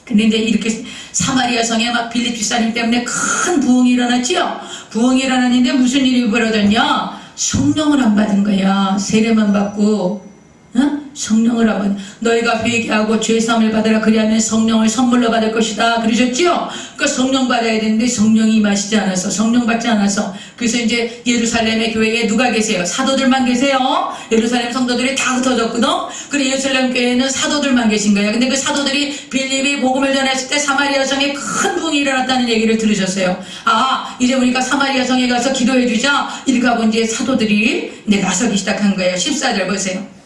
근데 이제 이렇게 사마리아 성에 막 빌립 집사님 때문에 큰 부흥이 일어났지요. 부흥이 일어났는데 무슨 일이 벌어졌냐? 성령을 안 받은 거야. 세례만 받고 성령을 한번 너희가 회개하고 죄사함을 받으라 그리하면 성령을 선물로 받을 것이다 그러셨지요. 그러니까 성령 받아야 되는데 성령이 임하시지 않아서 성령 받지 않아서 그래서 이제 예루살렘의 교회에 누가 계세요? 사도들만 계세요. 예루살렘 성도들이 다 흩어졌거든. 그리고 예루살렘 교회에는 사도들만 계신 거예요. 근데 그 사도들이 빌립이 복음을 전했을 때 사마리아 성에 큰 부흥이 일어났다는 얘기를 들으셨어요. 아 이제 우리가 사마리아 성에 가서 기도해 주자 이렇게 하고 이제 사도들이 이제 나서기 시작한 거예요. 14절 보세요.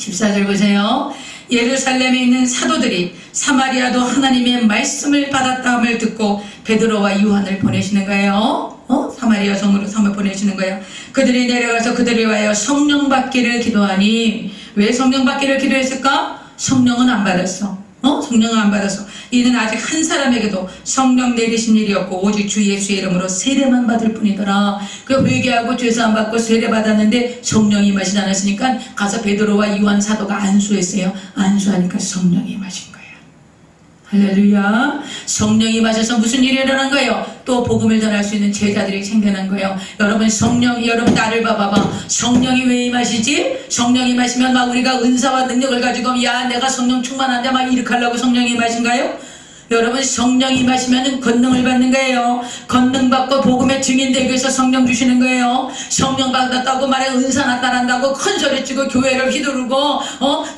14절 보세요. 예루살렘에 있는 사도들이 사마리아도 하나님의 말씀을 받았다함을 듣고 베드로와 요한을 보내시는 거예요. 사마리아 성으로 보내시는 거예요. 그들이 내려가서 그들을 위하여 성령 받기를 기도하니 왜 성령 받기를 기도했을까? 성령은 안 받았어. 성령은 안 받았어. 이는 아직 한 사람에게도 성령 내리신 일이 없고 오직 주 예수의 이름으로 세례만 받을 뿐이더라. 그 회개하고 죄사함 받고 세례 받았는데 성령이 임하시지 않았으니까 가서 베드로와 요한 사도가 안수했어요. 안수하니까 성령이 임하신 거예요. 할렐루야. 성령이 임하셔서 무슨 일이 일어난 거예요? 또 복음을 전할 수 있는 제자들이 생겨난 거예요. 여러분 여러분 나를 봐봐봐. 성령이 왜 임하시지? 성령이 임하시면 막 우리가 은사와 능력을 가지고 야 내가 성령 충만한데 막 이렇게 하려고 성령이 임하신가요? 여러분 성령이 임하시면 권능을 받는 거예요. 권능 받고 복음의 증인되기 위해서 성령 주시는 거예요. 성령 받았다고 말해 은사 나타난다고 큰 소리 치고 교회를 휘두르고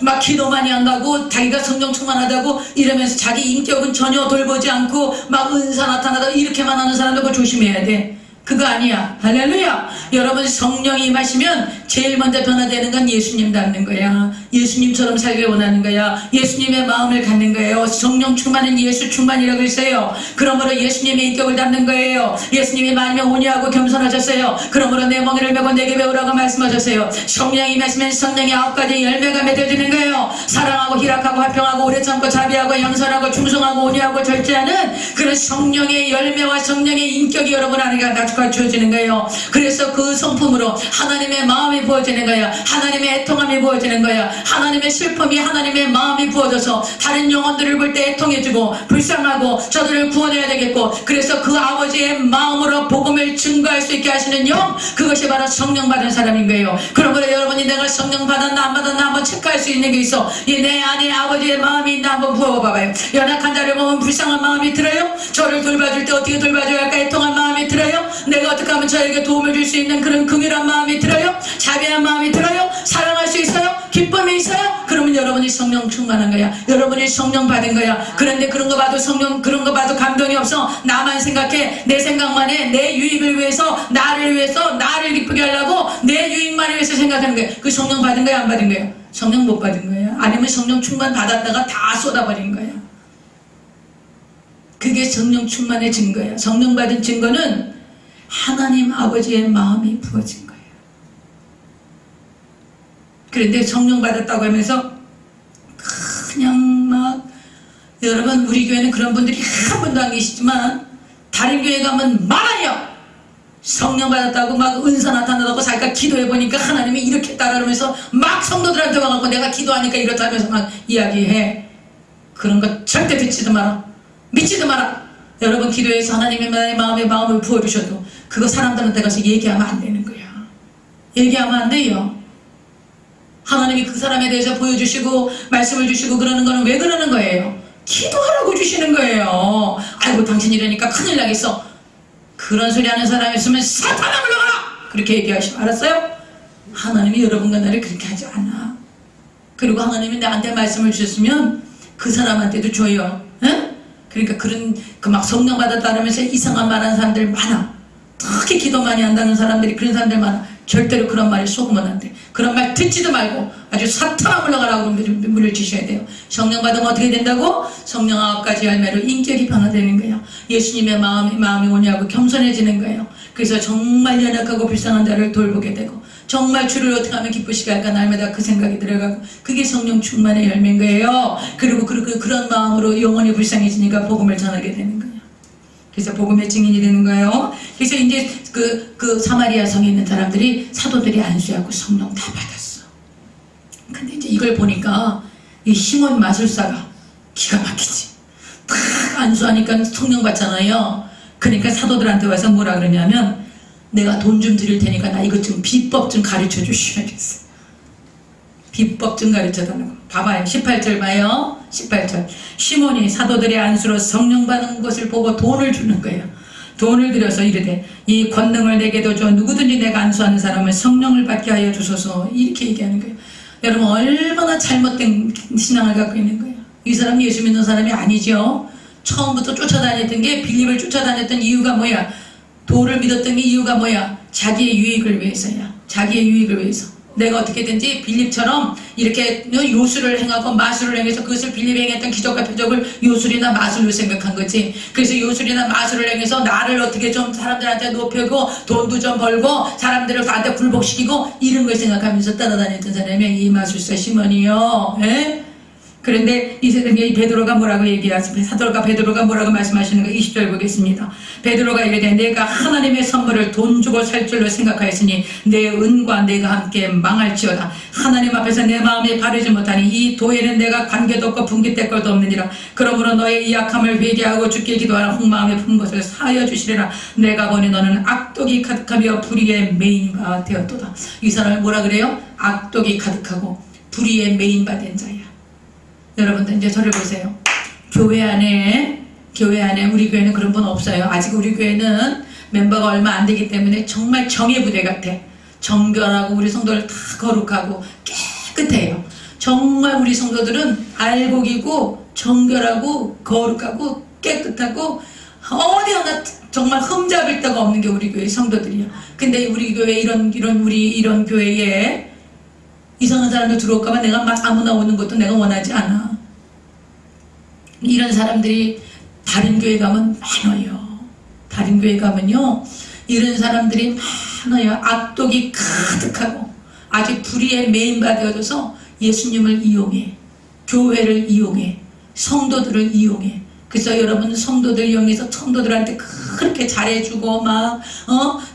막 기도 많이 한다고 자기가 성령 충만하다고 이러면서 자기 인격은 전혀 돌보지 않고 막 은사 나타나다고 이렇게만 하는 사람들 그거 조심해야 돼. 그거 아니야. 할렐루야. 여러분 성령이 임하시면 제일 먼저 변화되는 건 예수님 닮는 거야. 예수님처럼 살길 원하는 거야. 예수님의 마음을 갖는 거예요. 성령 충만은 예수 충만이라고 했어요. 그러므로 예수님의 인격을 닮는 거예요. 예수님이 만명 온유하고 겸손하셨어요. 그러므로 내 멍에를 메고 내게 배우라고 말씀하셨어요. 성령이 임하시면 성령의 9가지 열매가 맺어지는 거예요. 사랑하고 희락하고 화평하고 오래 참고 자비하고 양선하고 충성하고 온유하고 절제하는 그런 성령의 열매와 성령의 인격이 여러분 안에 갖춰지는 거예요. 그래서 그 성품으로 하나님의 마음이 부어지는 거야. 하나님의 애통함이 부어지는 거야. 하나님의 슬픔이 하나님의 마음이 부어져서 다른 영혼들을 볼 때 애통해주고 불쌍하고 저들을 구원해야 되겠고 그래서 그 아버지의 마음으로 복음을 증거할 수 있게 하시는 영 그것이 바로 성령 받은 사람인 거예요. 그러므로 여러분이 내가 성령 받았나 안 받았나 한번 체크할 수 있는 게 있어. 내 안에 아버지의 마음이 있나 한번 부어봐봐요. 연약한 자를 보면 불쌍한 마음이 들어요? 저를 돌봐줄 때 어떻게 돌봐줘야 할까 애통한 마음이 들어요? 내가 어떻게 하면 저에게 도움을 줄 수 있는 그런 긍휼한 마음이 들어요? 자비한 마음이 들어요? 사랑할 수 있어요? 기쁨이 있어요? 그러면 여러분이 성령 충만한 거야. 여러분이 성령 받은 거야. 그런데 그런 거 봐도 그런 거 봐도 감동이 없어. 나만 생각해. 내 생각만 해. 내 유익을 위해서 나를 기쁘게 하려고 내 유익만을 위해서 생각하는 거야. 그 성령 받은 거야 안 받은 거야? 성령 못 받은 거야. 아니면 성령 충만 받았다가 다 쏟아버린 거야. 그게 성령 충만의 증거야. 성령 받은 증거는 하나님 아버지의 마음이 부어진 거예요. 그런데 성령 받았다고 하면서 그냥 막, 여러분 우리 교회는 그런 분들이 한 분도 안 계시지만 다른 교회 가면 많아요. 성령 받았다고 막 은사 나타나다고 자기가 기도해보니까 하나님이 이렇게 했다 그러면서 막 성도들한테 와갖고 내가 기도하니까 이렇다 하면서 막 이야기해. 그런 거 절대 듣지도 마라. 믿지도 마라. 여러분 기도해서 하나님의 마음을 부어주셔도 그거 사람들한테 가서 얘기하면 안 되는 거야. 얘기하면 안 돼요. 하나님이 그 사람에 대해서 보여주시고 말씀을 주시고 그러는 거는 왜 그러는 거예요? 기도하라고 주시는 거예요. 아이고 당신 이러니까 큰일 나겠어. 그런 소리 하는 사람이었으면 사탄아 물러가라! 그렇게 얘기하시고 알았어요? 하나님이 여러분과 나를 그렇게 하지 않아. 그리고 하나님이 나한테 말씀을 주셨으면 그 사람한테도 줘요. 응? 그러니까 그런 그 막 성령 받았다면서 이상한 말 하는 사람들 많아. 특히 기도 많이 한다는 사람들이 그런 사람들 많아. 절대로 그런 말에 속으면 안 돼. 그런 말 듣지도 말고 아주 사탄아 물러가라고 물려주셔야 돼요. 성령 받으면 어떻게 된다고? 성령 9가지 열매로 인격이 변화되는 거예요. 예수님의 마음이 오냐고 겸손해지는 거예요. 그래서 정말 연약하고 불쌍한 자를 돌보게 되고 정말 주를 어떻게 하면 기쁘시게 할까 날마다 그 생각이 들어가고 그게 성령 충만의 열매인 거예요. 그리고 그런 마음으로 영원히 불쌍해지니까 복음을 전하게 되는 거예요. 그래서 복음의 증인이 되는 거예요. 그래서 이제 그 사마리아 성에 있는 사람들이 사도들이 안수하고 성령 다 받았어. 근데 이제 이걸 보니까 이 시몬 마술사가 기가 막히지. 딱 안수하니까 성령 받잖아요. 그러니까 사도들한테 와서 뭐라 그러냐면 내가 돈 좀 드릴 테니까 나 이것 좀 비법 좀 가르쳐 주셔야겠어. 비법 좀 가르쳐 달라고. 봐봐요. 18절 봐요. 18절. 시몬이 사도들의 안수로 성령 받는 것을 보고 돈을 주는 거예요. 돈을 들여서 이르되 이 권능을 내게도 줘 누구든지 내가 안수하는 사람은 성령을 받게 하여 주소서. 이렇게 얘기하는 거예요. 여러분 얼마나 잘못된 신앙을 갖고 있는 거예요. 이 사람 예수 믿는 사람이 아니죠. 처음부터 쫓아다녔던 게 빌립을 쫓아다녔던 이유가 뭐야? 도를 믿었던 게 이유가 뭐야? 자기의 유익을 위해서야. 자기의 유익을 위해서. 내가 어떻게든지 빌립처럼 이렇게 요술을 행하고 마술을 행해서 그것을 빌립이 행했던 기적과 표적을 요술이나 마술로 생각한 거지. 그래서 요술이나 마술을 행해서 나를 어떻게 좀 사람들한테 높이고 돈도 좀 벌고 사람들을 나한테 굴복시키고 이런 걸 생각하면서 따라다녔던 사람이 이 마술사 시몬이요. 에? 그런데 이 베드로가 뭐라고 얘기하십니까? 사도가 베드로가 뭐라고 말씀하시는 거 20절 보겠습니다. 베드로가 이르되 내가 하나님의 선물을 돈 주고 살 줄로 생각하였으니 내 은과 내가 함께 망할지어다. 하나님 앞에서 내 마음이 바르지 못하니 이 도에는 내가 관계도 없고 분깃될 것도 없느니라. 그러므로 너의 이 약함을 회개하고 주께 기도하라. 홍마음에 품 것을 사하여 주시리라. 내가 보니 너는 악독이 가득하며 불의에 메인 바 되었도다. 이 사람을 뭐라 그래요? 악독이 가득하고 불의에 메인 바 된 자야. 여러분들 이제 저를 보세요. 교회 안에 우리 교회는 그런 분 없어요. 아직 우리 교회는 멤버가 얼마 안 되기 때문에 정말 정예 부대 같아. 정결하고 우리 성도들 다 거룩하고 깨끗해요. 정말 우리 성도들은 알곡이고 정결하고 거룩하고 깨끗하고 어디 하나 정말 흠잡을 데가 없는 게 우리 교회 성도들이야. 근데 우리 교회 이런 교회에 이상한 사람들 들어올까봐 내가 막 아무나 오는 것도 내가 원하지 않아. 이런 사람들이 다른 교회 가면 많아요. 다른 교회 가면요 이런 사람들이 많아요. 악독이 가득하고 아주 불의에 메인바되어져서 예수님을 이용해, 교회를 이용해, 성도들을 이용해. 그래서 여러분 성도들 이용해서 성도들한테 그렇게 잘해주고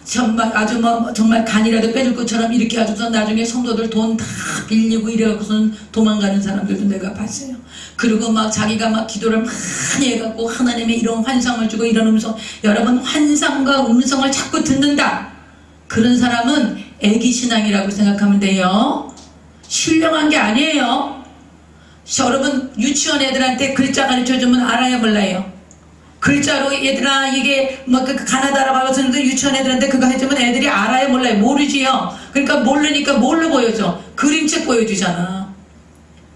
정말 아주 정말 간이라도 빼줄 것처럼 이렇게 해줘서 나중에 성도들 돈 다 빌리고 이래갖고선 도망가는 사람들도 내가 봤어요. 그리고 자기가 기도를 많이 해갖고 하나님의 이런 환상을 주고 이런 음성, 여러분 환상과 음성을 자꾸 듣는다. 그런 사람은 애기신앙이라고 생각하면 돼요. 신령한 게 아니에요. 여러분 유치원 애들한테 글자 가르쳐주면 알아야 몰라요. 글자로 얘들아 이게 가나다라고 하는데 유치원 애들한테 그거 해주면 애들이 알아야 몰라요. 모르지요. 그러니까 모르니까 뭘로 보여줘? 그림책 보여주잖아.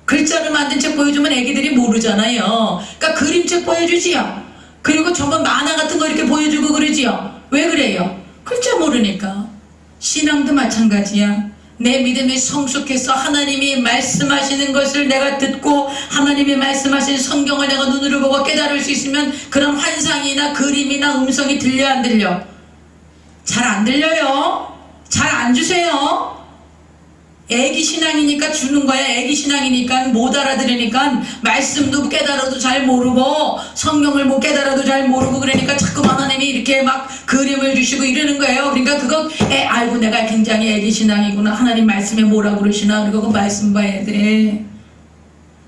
글자로 만든 책 보여주면 애기들이 모르잖아요. 그러니까 그림책 보여주지요. 그리고 전부 만화 같은 거 이렇게 보여주고 그러지요. 왜 그래요? 글자 모르니까. 신앙도 마찬가지야. 내 믿음이 성숙해서 하나님이 말씀하시는 것을 내가 듣고 하나님이 말씀하신 성경을 내가 눈으로 보고 깨달을 수 있으면 그런 환상이나 그림이나 음성이 들려 안 들려? 잘 안 들려요. 잘 안 주세요. 애기 신앙이니까 주는 거야. 애기 신앙이니까 못 알아들으니까 말씀도 깨달아도 잘 모르고 성경을 못 깨달아도 잘 모르고 그러니까 자꾸 하나님이 이렇게 막 그림을 주시고 이러는 거예요. 그러니까 그거 아이고 내가 굉장히 애기 신앙이구나. 하나님 말씀에 뭐라고 그러시나. 그리고 그 말씀 봐야 돼.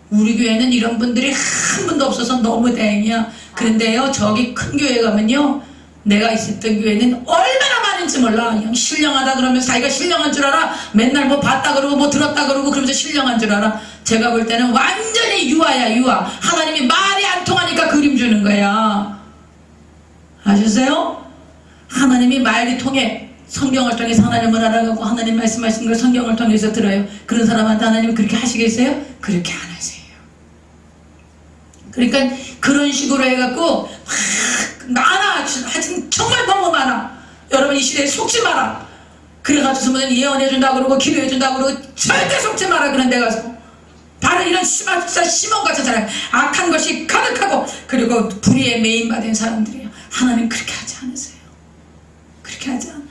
우리 교회는 이런 분들이 한 분도 없어서 너무 다행이야. 그런데요 저기 큰 교회 가면요 내가 있었던 교회는 얼마나 많은지 몰라. 그냥 신령하다 그러면 자기가 신령한 줄 알아. 맨날 뭐 봤다 그러고 뭐 들었다 그러고 그러면서 신령한 줄 알아. 제가 볼 때는 완전히 유아야 유아. 하나님이 말이 안 통하니까 그림 주는 거야. 아셨어요? 하나님이 말이 통해. 성경을 통해서 하나님을 알아가고 하나님 말씀하시는 걸 성경을 통해서 들어요. 그런 사람한테 하나님이 그렇게 하시겠어요? 그렇게 안 하세요. 그러니까 그런 식으로 해갖고 많아. 하여튼 정말 너무 많아. 여러분 이 시대에 속지 마라. 그래가지고 무슨 예언해준다 그러고 기도해준다 그러고 절대 속지 마라. 그런 데 가서 바로 이런 시몬 같은 사람 악한 것이 가득하고 그리고 불의에 매인받은 사람들이에요. 하나님 그렇게 하지 않으세요. 그렇게 하지 않아.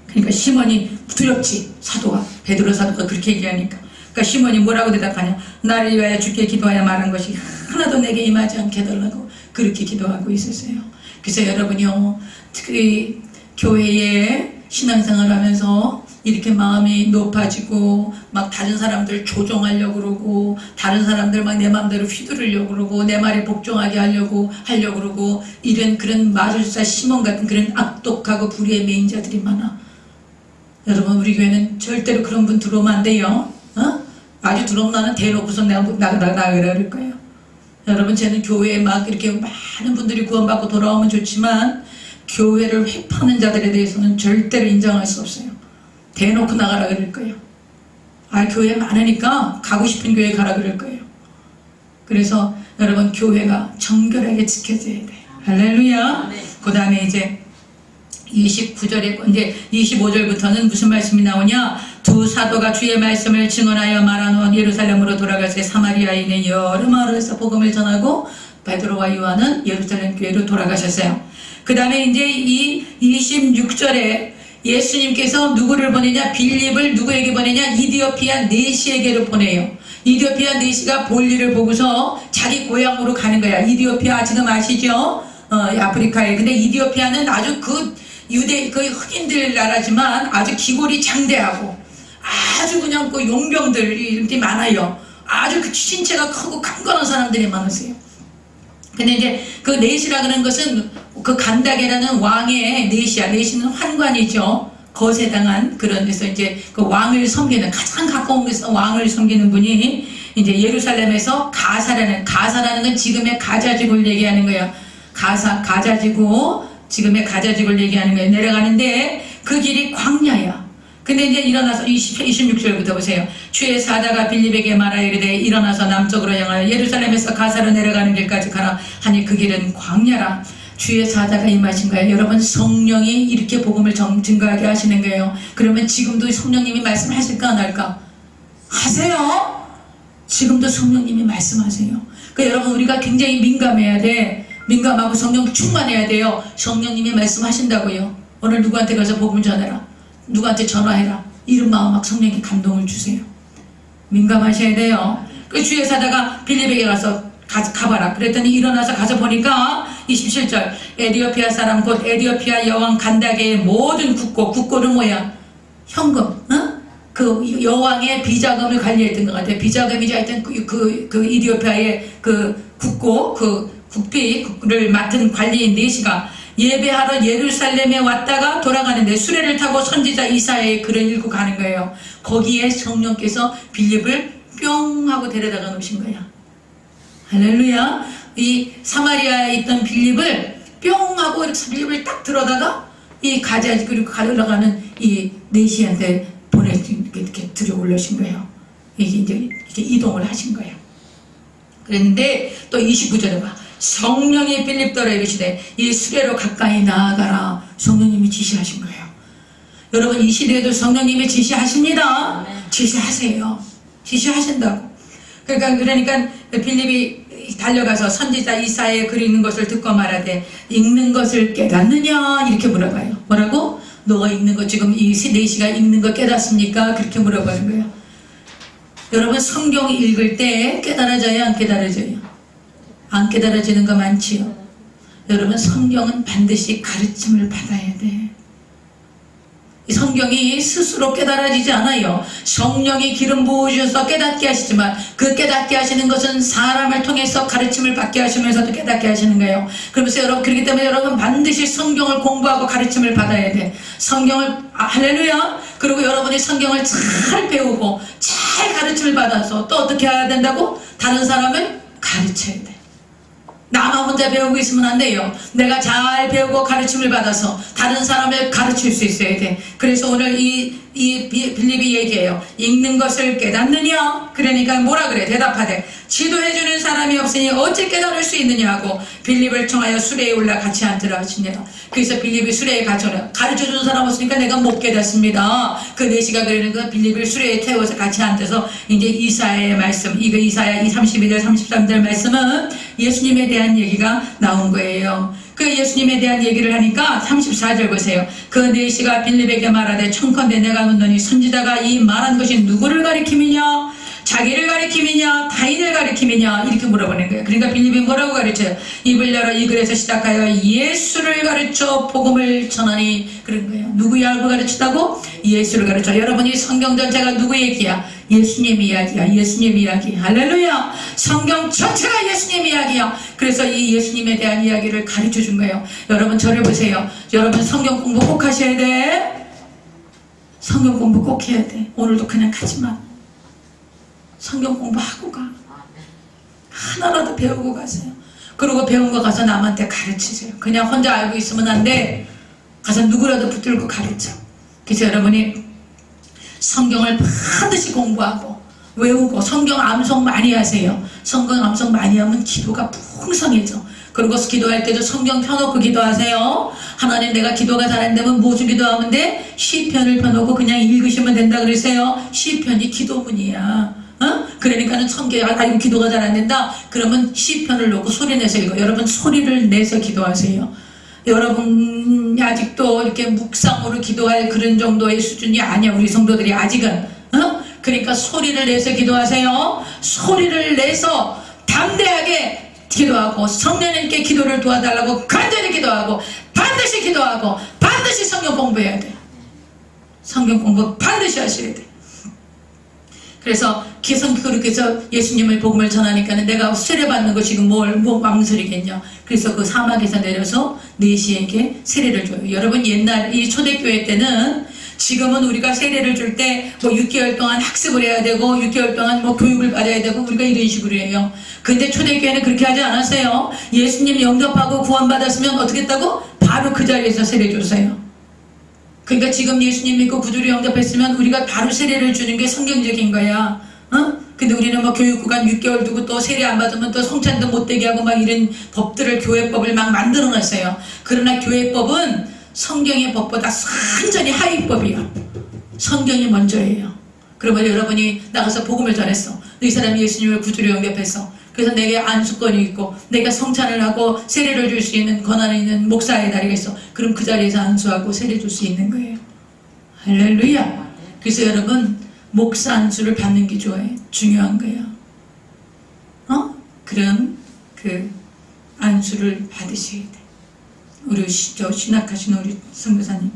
그러니까 시몬이 두렵지. 사도가 베드로 사도가 그렇게 얘기하니까. 그러니까 시몬이 뭐라고 대답하냐. 나를 위하여 주께 기도하여 말한 것이 하나도 내게 임하지 않게 해달라고 그렇게 기도하고 있었어요. 그래서 여러분이요 특히 교회에 신앙생활 하면서 이렇게 마음이 높아지고 막 다른 사람들 조종하려고 그러고 다른 사람들 막 내 마음대로 휘두르려고 그러고 내 말에 복종하게 하려고 그러고 이런 그런 마술사 시몬 같은 그런 악독하고 불의의 매인 자들이 많아. 여러분 우리 교회는 절대로 그런 분 들어오면 안 돼요. 아주 들어오면 나는 대놓고서 나가라 그럴 거예요. 여러분 저는 교회에 막 이렇게 많은 분들이 구원받고 돌아오면 좋지만 교회를 회파하는 자들에 대해서는 절대로 인정할 수 없어요. 대놓고 나가라 그럴 거예요. 교회 많으니까 가고 싶은 교회 가라 그럴 거예요. 그래서 여러분 교회가 정결하게 지켜져야 돼요. 할렐루야. 그 다음에 이제 29절에 이제 25절부터는 무슨 말씀이 나오냐. 두 사도가 주의 말씀을 증언하여 말한 후 예루살렘으로 돌아가서 사마리아에 있는 여러 마을에서 복음을 전하고 베드로와 요한은 예루살렘 교회로 돌아가셨어요. 그 다음에 이제 이 26절에 예수님께서 누구를 보내냐. 빌립을 누구에게 보내냐. 이디오피아 네시에게로 보내요. 이디오피아 네시가 볼일을 보고서 자기 고향으로 가는 거야. 이디오피아 지금 아시죠? 아프리카에. 근데 이디오피아는 아주 그 흑인들 나라지만 아주 기골이 장대하고 아주 그냥 그 용병들이 많아요. 아주 그 신체가 크고 강건한 사람들이 많으세요. 근데 이제 그 네시라 그런 것은 그 간다게라는 왕의 네시야. 네시는 환관이죠. 거세당한 그런 데서 이제 그 왕을 섬기는 가장 가까운 곳에서 왕을 섬기는 분이 이제 예루살렘에서 가사라는 건 지금의 가자지구를 얘기하는 거예요. 가자지구 지금의 가자지구를 얘기하는 거예요. 내려가는데 그 길이 광야야. 근데 이제 일어나서 26절부터 보세요. 주의 사자가 빌립에게 말하여 이르되 일어나서 남쪽으로 향하여 예루살렘에서 가사로 내려가는 길까지 가라 하니 그 길은 광야라. 주의 사자가 임하신 거예요. 여러분 성령이 이렇게 복음을 증거하게 하시는 거예요. 그러면 지금도 성령님이 말씀하실까 안 할까? 하세요. 지금도 성령님이 말씀하세요. 그러니까 여러분 우리가 굉장히 민감해야 돼. 민감하고 성령 충만해야 돼요. 성령님이 말씀하신다고요. 오늘 누구한테 가서 복음 전해라. 누구한테 전화해라. 이런 마음 막 성령이 감동을 주세요. 민감하셔야 돼요. 그 주의 사자가 빌립에게 가봐라. 그랬더니 일어나서 가서 보니까 27절 에디오피아 사람 곧 에디오피아 여왕 간다게의 모든 국고는 뭐야? 현금. 그 여왕의 비자금을 관리했던 것 같아요. 비자금이자 하여튼 그 이디오피아의 그 국고 국비를 맡은 관리인 네시가 예배하러 예루살렘에 왔다가 돌아가는데 수레를 타고 선지자 이사야의 글을 읽고 가는 거예요. 거기에 성령께서 빌립을 뿅 하고 데려다가 놓으신 거야. 할렐루야. 이 사마리아에 있던 빌립을 뿅 하고 이렇게 빌립을 딱 들어다가 이 그리고 가려가는 이 네시한테 이렇게 들여 올려신 거예요. 이게 이제 이렇게 이동을 하신 거예요. 그랬는데 또 29절에 봐. 성령이 빌립더러 이르시되 이 수레로 가까이 나아가라. 성령님이 지시하신 거예요. 여러분 이 시대에도 성령님이 지시하십니다. 지시하세요. 지시하신다고. 그러니까 빌립이 달려가서 선지자 이사야의 글 읽는 것을 듣고 말하되 읽는 것을 깨닫느냐 이렇게 물어봐요. 뭐라고? 너가 읽는 거 지금 이 4시가 읽는 거 깨닫습니까? 그렇게 물어보는 거예요. 여러분 성경 읽을 때 깨달아져요? 안 깨달아져요? 안 깨달아지는 거 많지요? 여러분 성경은 반드시 가르침을 받아야 돼. 이 성경이 스스로 깨달아지지 않아요. 성령이 기름 부으셔서 깨닫게 하시지만 그 깨닫게 하시는 것은 사람을 통해서 가르침을 받게 하시면서도 깨닫게 하시는 거예요. 그러면서 여러분 그렇기 때문에 여러분 반드시 성경을 공부하고 가르침을 받아야 돼. 성경을 할렐루야. 그리고 여러분이 성경을 잘 배우고 잘 가르침을 받아서 또 어떻게 해야 된다고? 다른 사람을 가르쳐야 돼. 나만 혼자 배우고 있으면 안 돼요. 내가 잘 배우고 가르침을 받아서 다른 사람을 가르칠 수 있어야 돼. 그래서 오늘 이 빌립이 얘기해요. 읽는 것을 깨닫느냐? 그러니까 뭐라 그래? 대답하되 지도해주는 사람이 없으니 어찌 깨달을 수 있느냐 하고 빌립을 청하여 수레에 올라 같이 앉으라 하시니라. 그래서 빌립이 수레에 갇혀라. 가르쳐주는 사람 없으니까 내가 못 깨닫습니다. 그 4시가 그러니까 빌립을 수레에 태워서 같이 앉아서 이제 이사야의 말씀, 이거 이사야 32절 33절 말씀은 예수님에 대한 얘기가 나온 거예요. 그 예수님에 대한 얘기를 하니까 34절 보세요. 그 4시가 빌립에게 말하되 청컨대 내가 묻노니 선지자가 이 말한 것이 누구를 가리킴이냐? 자기를 가리킴이냐? 타인을 가리킴이냐? 이렇게 물어보는 거예요. 그러니까 빌립이 뭐라고 가르쳐요? 입을 열어 이 글에서 시작하여 예수를 가르쳐 복음을 전하니 그런 거예요. 누구야를 가르치다고? 예수를 가르쳐. 여러분이 성경 전체가 누구 얘기야? 예수님 이야기야. 예수님 이야기. 할렐루야. 성경 전체가 예수님 이야기야. 그래서 이 예수님에 대한 이야기를 가르쳐 준 거예요. 여러분 저를 보세요. 여러분 성경 공부 꼭 하셔야 돼. 성경 공부 꼭 해야 돼. 오늘도 그냥 가지마. 성경 공부하고 가. 하나라도 배우고 가세요. 그리고 배운 거 가서 남한테 가르치세요. 그냥 혼자 알고 있으면 안 돼. 가서 누구라도 붙들고 가르쳐. 그래서 여러분이 성경을 반드시 공부하고 외우고 성경 암송 많이 하세요. 성경 암송 많이 하면 기도가 풍성해져. 그리고 기도할 때도 성경 펴놓고 기도하세요. 하나님 내가 기도가 잘 안 되면 무슨 기도하면 돼? 시편을 펴놓고 그냥 읽으시면 된다 그러세요. 시편이 기도문이야. 그러니까는 아이고 기도가 잘 안 된다. 그러면 시편을 놓고 소리 내서 읽어. 여러분 소리를 내서 기도하세요. 여러분 아직도 이렇게 묵상으로 기도할 그런 정도의 수준이 아니야. 우리 성도들이 아직은. 그러니까 소리를 내서 기도하세요. 소리를 내서 담대하게 기도하고 성령님께 기도를 도와달라고 간절히 기도하고 반드시 기도하고 반드시 성경 공부해야 돼. 성경 공부 반드시 하셔야 돼. 그래서 그렇게 해서 예수님의 복음을 전하니까는 내가 세례받는 거 지금 뭐 망설이겠냐. 그래서 그 사막에서 내려서 4시에게 세례를 줘요. 여러분 옛날 이 초대교회 때는 지금은 우리가 세례를 줄 때 뭐 6개월 동안 학습을 해야 되고 6개월 동안 뭐 교육을 받아야 되고 우리가 이런 식으로 해요. 근데 초대교회는 그렇게 하지 않았어요. 예수님 영접하고 구원받았으면 어떻게 했다고? 바로 그 자리에서 세례 줬어요. 그러니까 지금 예수님 믿고 구주로 영접했으면 우리가 바로 세례를 주는 게 성경적인 거야. 근데 우리는 뭐 교육구간 6개월 두고 또 세례 안 받으면 또 성찬도 못 되게 하고 막 이런 법들을 교회법을 막 만들어 놨어요. 그러나 교회법은 성경의 법보다 완전히 하위법이야. 성경이 먼저예요. 그러면 여러분이 나가서 복음을 전했어. 이 사람이 예수님을 구주로 영접했어. 그래서 내게 안수권이 있고 내가 성찬을 하고 세례를 줄 수 있는 권한이 있는 목사의 자리가 있어. 그럼 그 자리에서 안수하고 세례 줄 수 있는 거예요. 할렐루야. 그래서 여러분 목사 안수를 받는 게 중요한 거예요. 그럼 그 안수를 받으셔야 돼. 우리 신학하시는 우리 선교사님.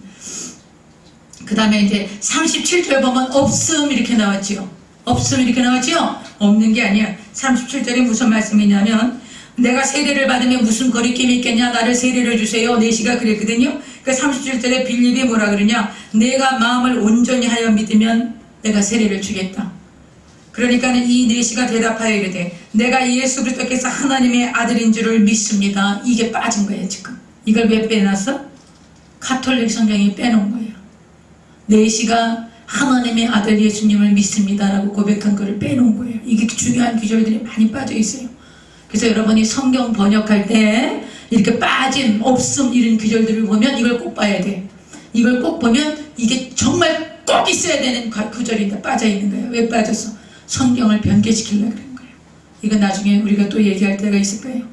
그 다음에 이제 37절 보면 없음 이렇게 나왔지요. 없음 이렇게 나왔지요. 없는 게 아니야. 37절에 무슨 말씀이냐면 내가 세례를 받으면 무슨 거리낌이 있겠냐. 나를 세례를 주세요. 4시가 그랬거든요. 그 37절에 빌립이 뭐라 그러냐. 내가 마음을 온전히 하여 믿으면 내가 세례를 주겠다. 그러니까는 이 4시가 대답하여 이르되 내가 예수 그리스도께서 하나님의 아들인 줄을 믿습니다. 이게 빠진 거예요 지금. 이걸 왜 빼놨어? 가톨릭 성경이 빼놓은 거예요. 4시가 하나님의 아들 예수님을 믿습니다라고 고백한 거를 빼놓은 거예요. 이게 중요한 구절들이 많이 빠져 있어요. 그래서 여러분이 성경 번역할 때 이렇게 빠진 없음 이런 구절들을 보면 이걸 꼭 봐야 돼. 이걸 꼭 보면 이게 정말 꼭 있어야 되는 구절인데 빠져 있는 거예요. 왜 빠졌어? 성경을 변개시키려고 그런 거예요. 이건 나중에 우리가 또 얘기할 때가 있을 거예요.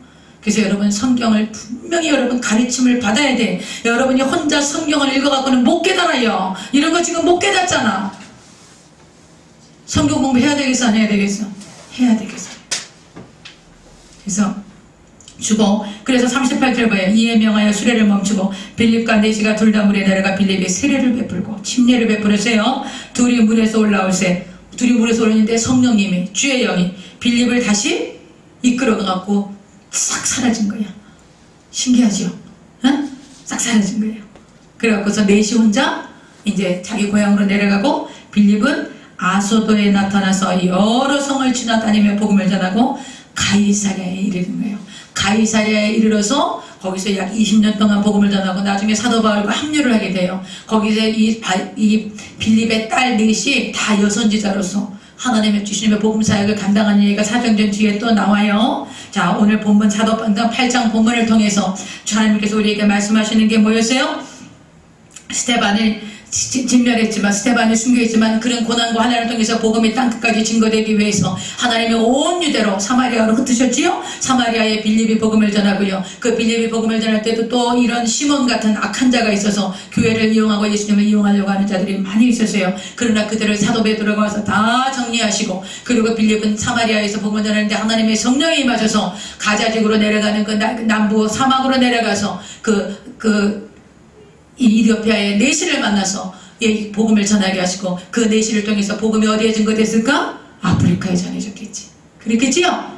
그래서 여러분 성경을 분명히 여러분 가르침을 받아야 돼. 여러분이 혼자 성경을 읽어갖고는 못 깨달아요. 이런 거 지금 못 깨닫잖아. 성경 공부해야 되겠어, 안 해야 되겠어? 해야 되겠어. 그래서 주고, 그래서 38절 봐요. 이에 명하여 수레를 멈추고 빌립과 네시가 둘 다 물에 내려가 빌립이 세례를 베풀고 침례를 베풀으세요. 둘이 물에서 올라올세. 둘이 물에서 올랐는데 성령님이, 주의 영이 빌립을 다시 이끌어가갖고 싹 사라진 거야. 신기하죠? 응? 싹 사라진 거예요. 그래갖고서 네시 혼자 이제 자기 고향으로 내려가고, 빌립은 아소도에 나타나서 여러 성을 지나다니며 복음을 전하고 가이사랴에 이르는 거예요. 가이사랴에 이르러서 거기서 약 20년 동안 복음을 전하고 나중에 사도 바울과 합류를 하게 돼요. 거기서 이 빌립의 딸 넷이 다 여선지자로서 하나님의 주시는 복음 사역을 감당하는 얘기가 사도행전 뒤에 또 나와요. 자, 오늘 본문 사도행전 8장 본문을 통해서 하나님께서 우리에게 말씀하시는 게 뭐였어요? 스데반을 진멸했지만, 스데반을 순교했지만 그런 고난과 환난을 통해서 복음이 땅끝까지 증거되기 위해서 하나님의 온 유대로 사마리아로 흩으셨지요. 사마리아에 빌립이 복음을 전하고요. 그 빌립이 복음을 전할 때도 또 이런 시몬 같은 악한 자가 있어서 교회를 이용하고 예수님을 이용하려고 하는 자들이 많이 있었어요. 그러나 그들을 사도 베드로가 와서 다 정리하시고, 그리고 빌립은 사마리아에서 복음을 전하는데 하나님의 성령이 임하셔서 가자지구로 내려가는 그 남부 사막으로 내려가서 이 이디오피아의 네시를 만나서 복음을 전하게 하시고, 그 네시를 통해서 복음이 어디에 증거됐을까? 아프리카에 전해졌겠지. 그랬겠지요?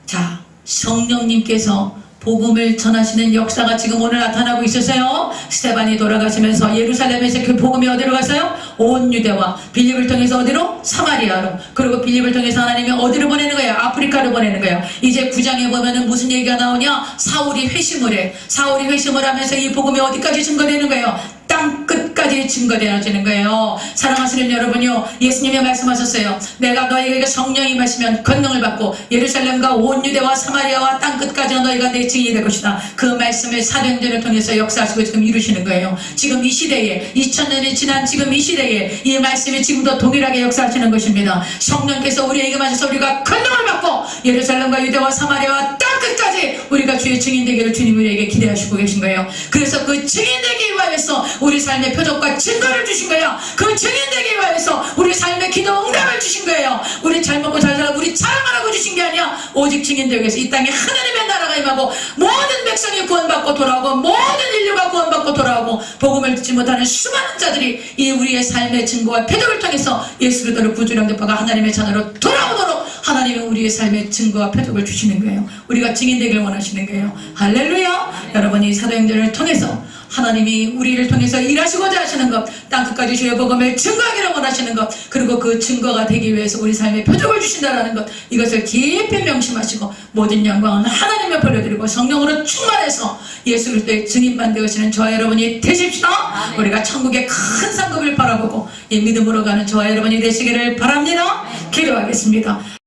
자, 성령님께서 복음을 전하시는 역사가 지금 오늘 나타나고 있었어요. 스데반이 돌아가시면서 예루살렘에서 그 복음이 어디로 갔어요? 온 유대와 빌립을 통해서 어디로? 사마리아로. 그리고 빌립을 통해서 하나님이 어디로 보내는 거예요? 아프리카로 보내는 거예요. 이제 9장에 보면은 무슨 얘기가 나오냐? 사울이 회심을 해. 사울이 회심을 하면서 이 복음이 어디까지 증거되는 거예요? 땅 끝까지 증거되어지는 거예요. 사랑하시는 여러분요, 예수님이 말씀하셨어요. 내가 너희에게 성령이 임하시면 권능을 받고 예루살렘과 온 유대와 사마리아와 땅 끝까지 너희가 내 증인이 될 것이다. 그 말씀을 사도행전을 통해서 역사하시고 지금 이루시는 거예요. 지금 이 시대에, 2000년이 지난 지금 이 시대에 이 말씀이 지금도 동일하게 역사하시는 것입니다. 성령께서 우리에게 마셔서 우리가 권능을 받고 예루살렘과 유대와 사마리아와 땅 끝까지 우리가 주의 증인 되기를 주님 우리에게 기대하시고 계신 거예요. 그래서 그 증인 되기 위하여서 우리 삶의 표적과 증거를 주신 거예요. 그 증인 되기 위해서 우리 삶의 기도 응답을 주신 거예요. 우리 잘 먹고 잘 살고 우리 자랑하라고 주신 게 아니야. 오직 증인 되기 위해서 이 땅에 하나님의 나라가 임하고 모든 백성이 구원받고 돌아오고 모든 인류가 구원받고 돌아오고 복음을 듣지 못하는 수많은 자들이 이 우리의 삶의 증거와 표적을 통해서 예수 그리스도를 구주로 영접하고 하나님의 자녀로 돌아오도록 하나님은 우리의 삶의 증거와 표적을 주시는 거예요. 우리가 증인 되기를 원하시는 거예요. 할렐루야. 여러분이 사도행전을 통해서 하나님이 우리를 통해서 일하시고자 하시는 것, 땅끝까지 주의 복음을 증거하기를 원하시는 것, 그리고 그 증거가 되기 위해서 우리 삶에 표적을 주신다라는 것, 이것을 깊이 명심하시고 모든 영광은 하나님께 돌려드리고 성령으로 충만해서 예수 그리스도의 증인만 되시는 저와 여러분이 되십시다. 아멘. 우리가 천국의 큰 상급을 바라보고 이 믿음으로 가는 저와 여러분이 되시기를 바랍니다. 기도하겠습니다.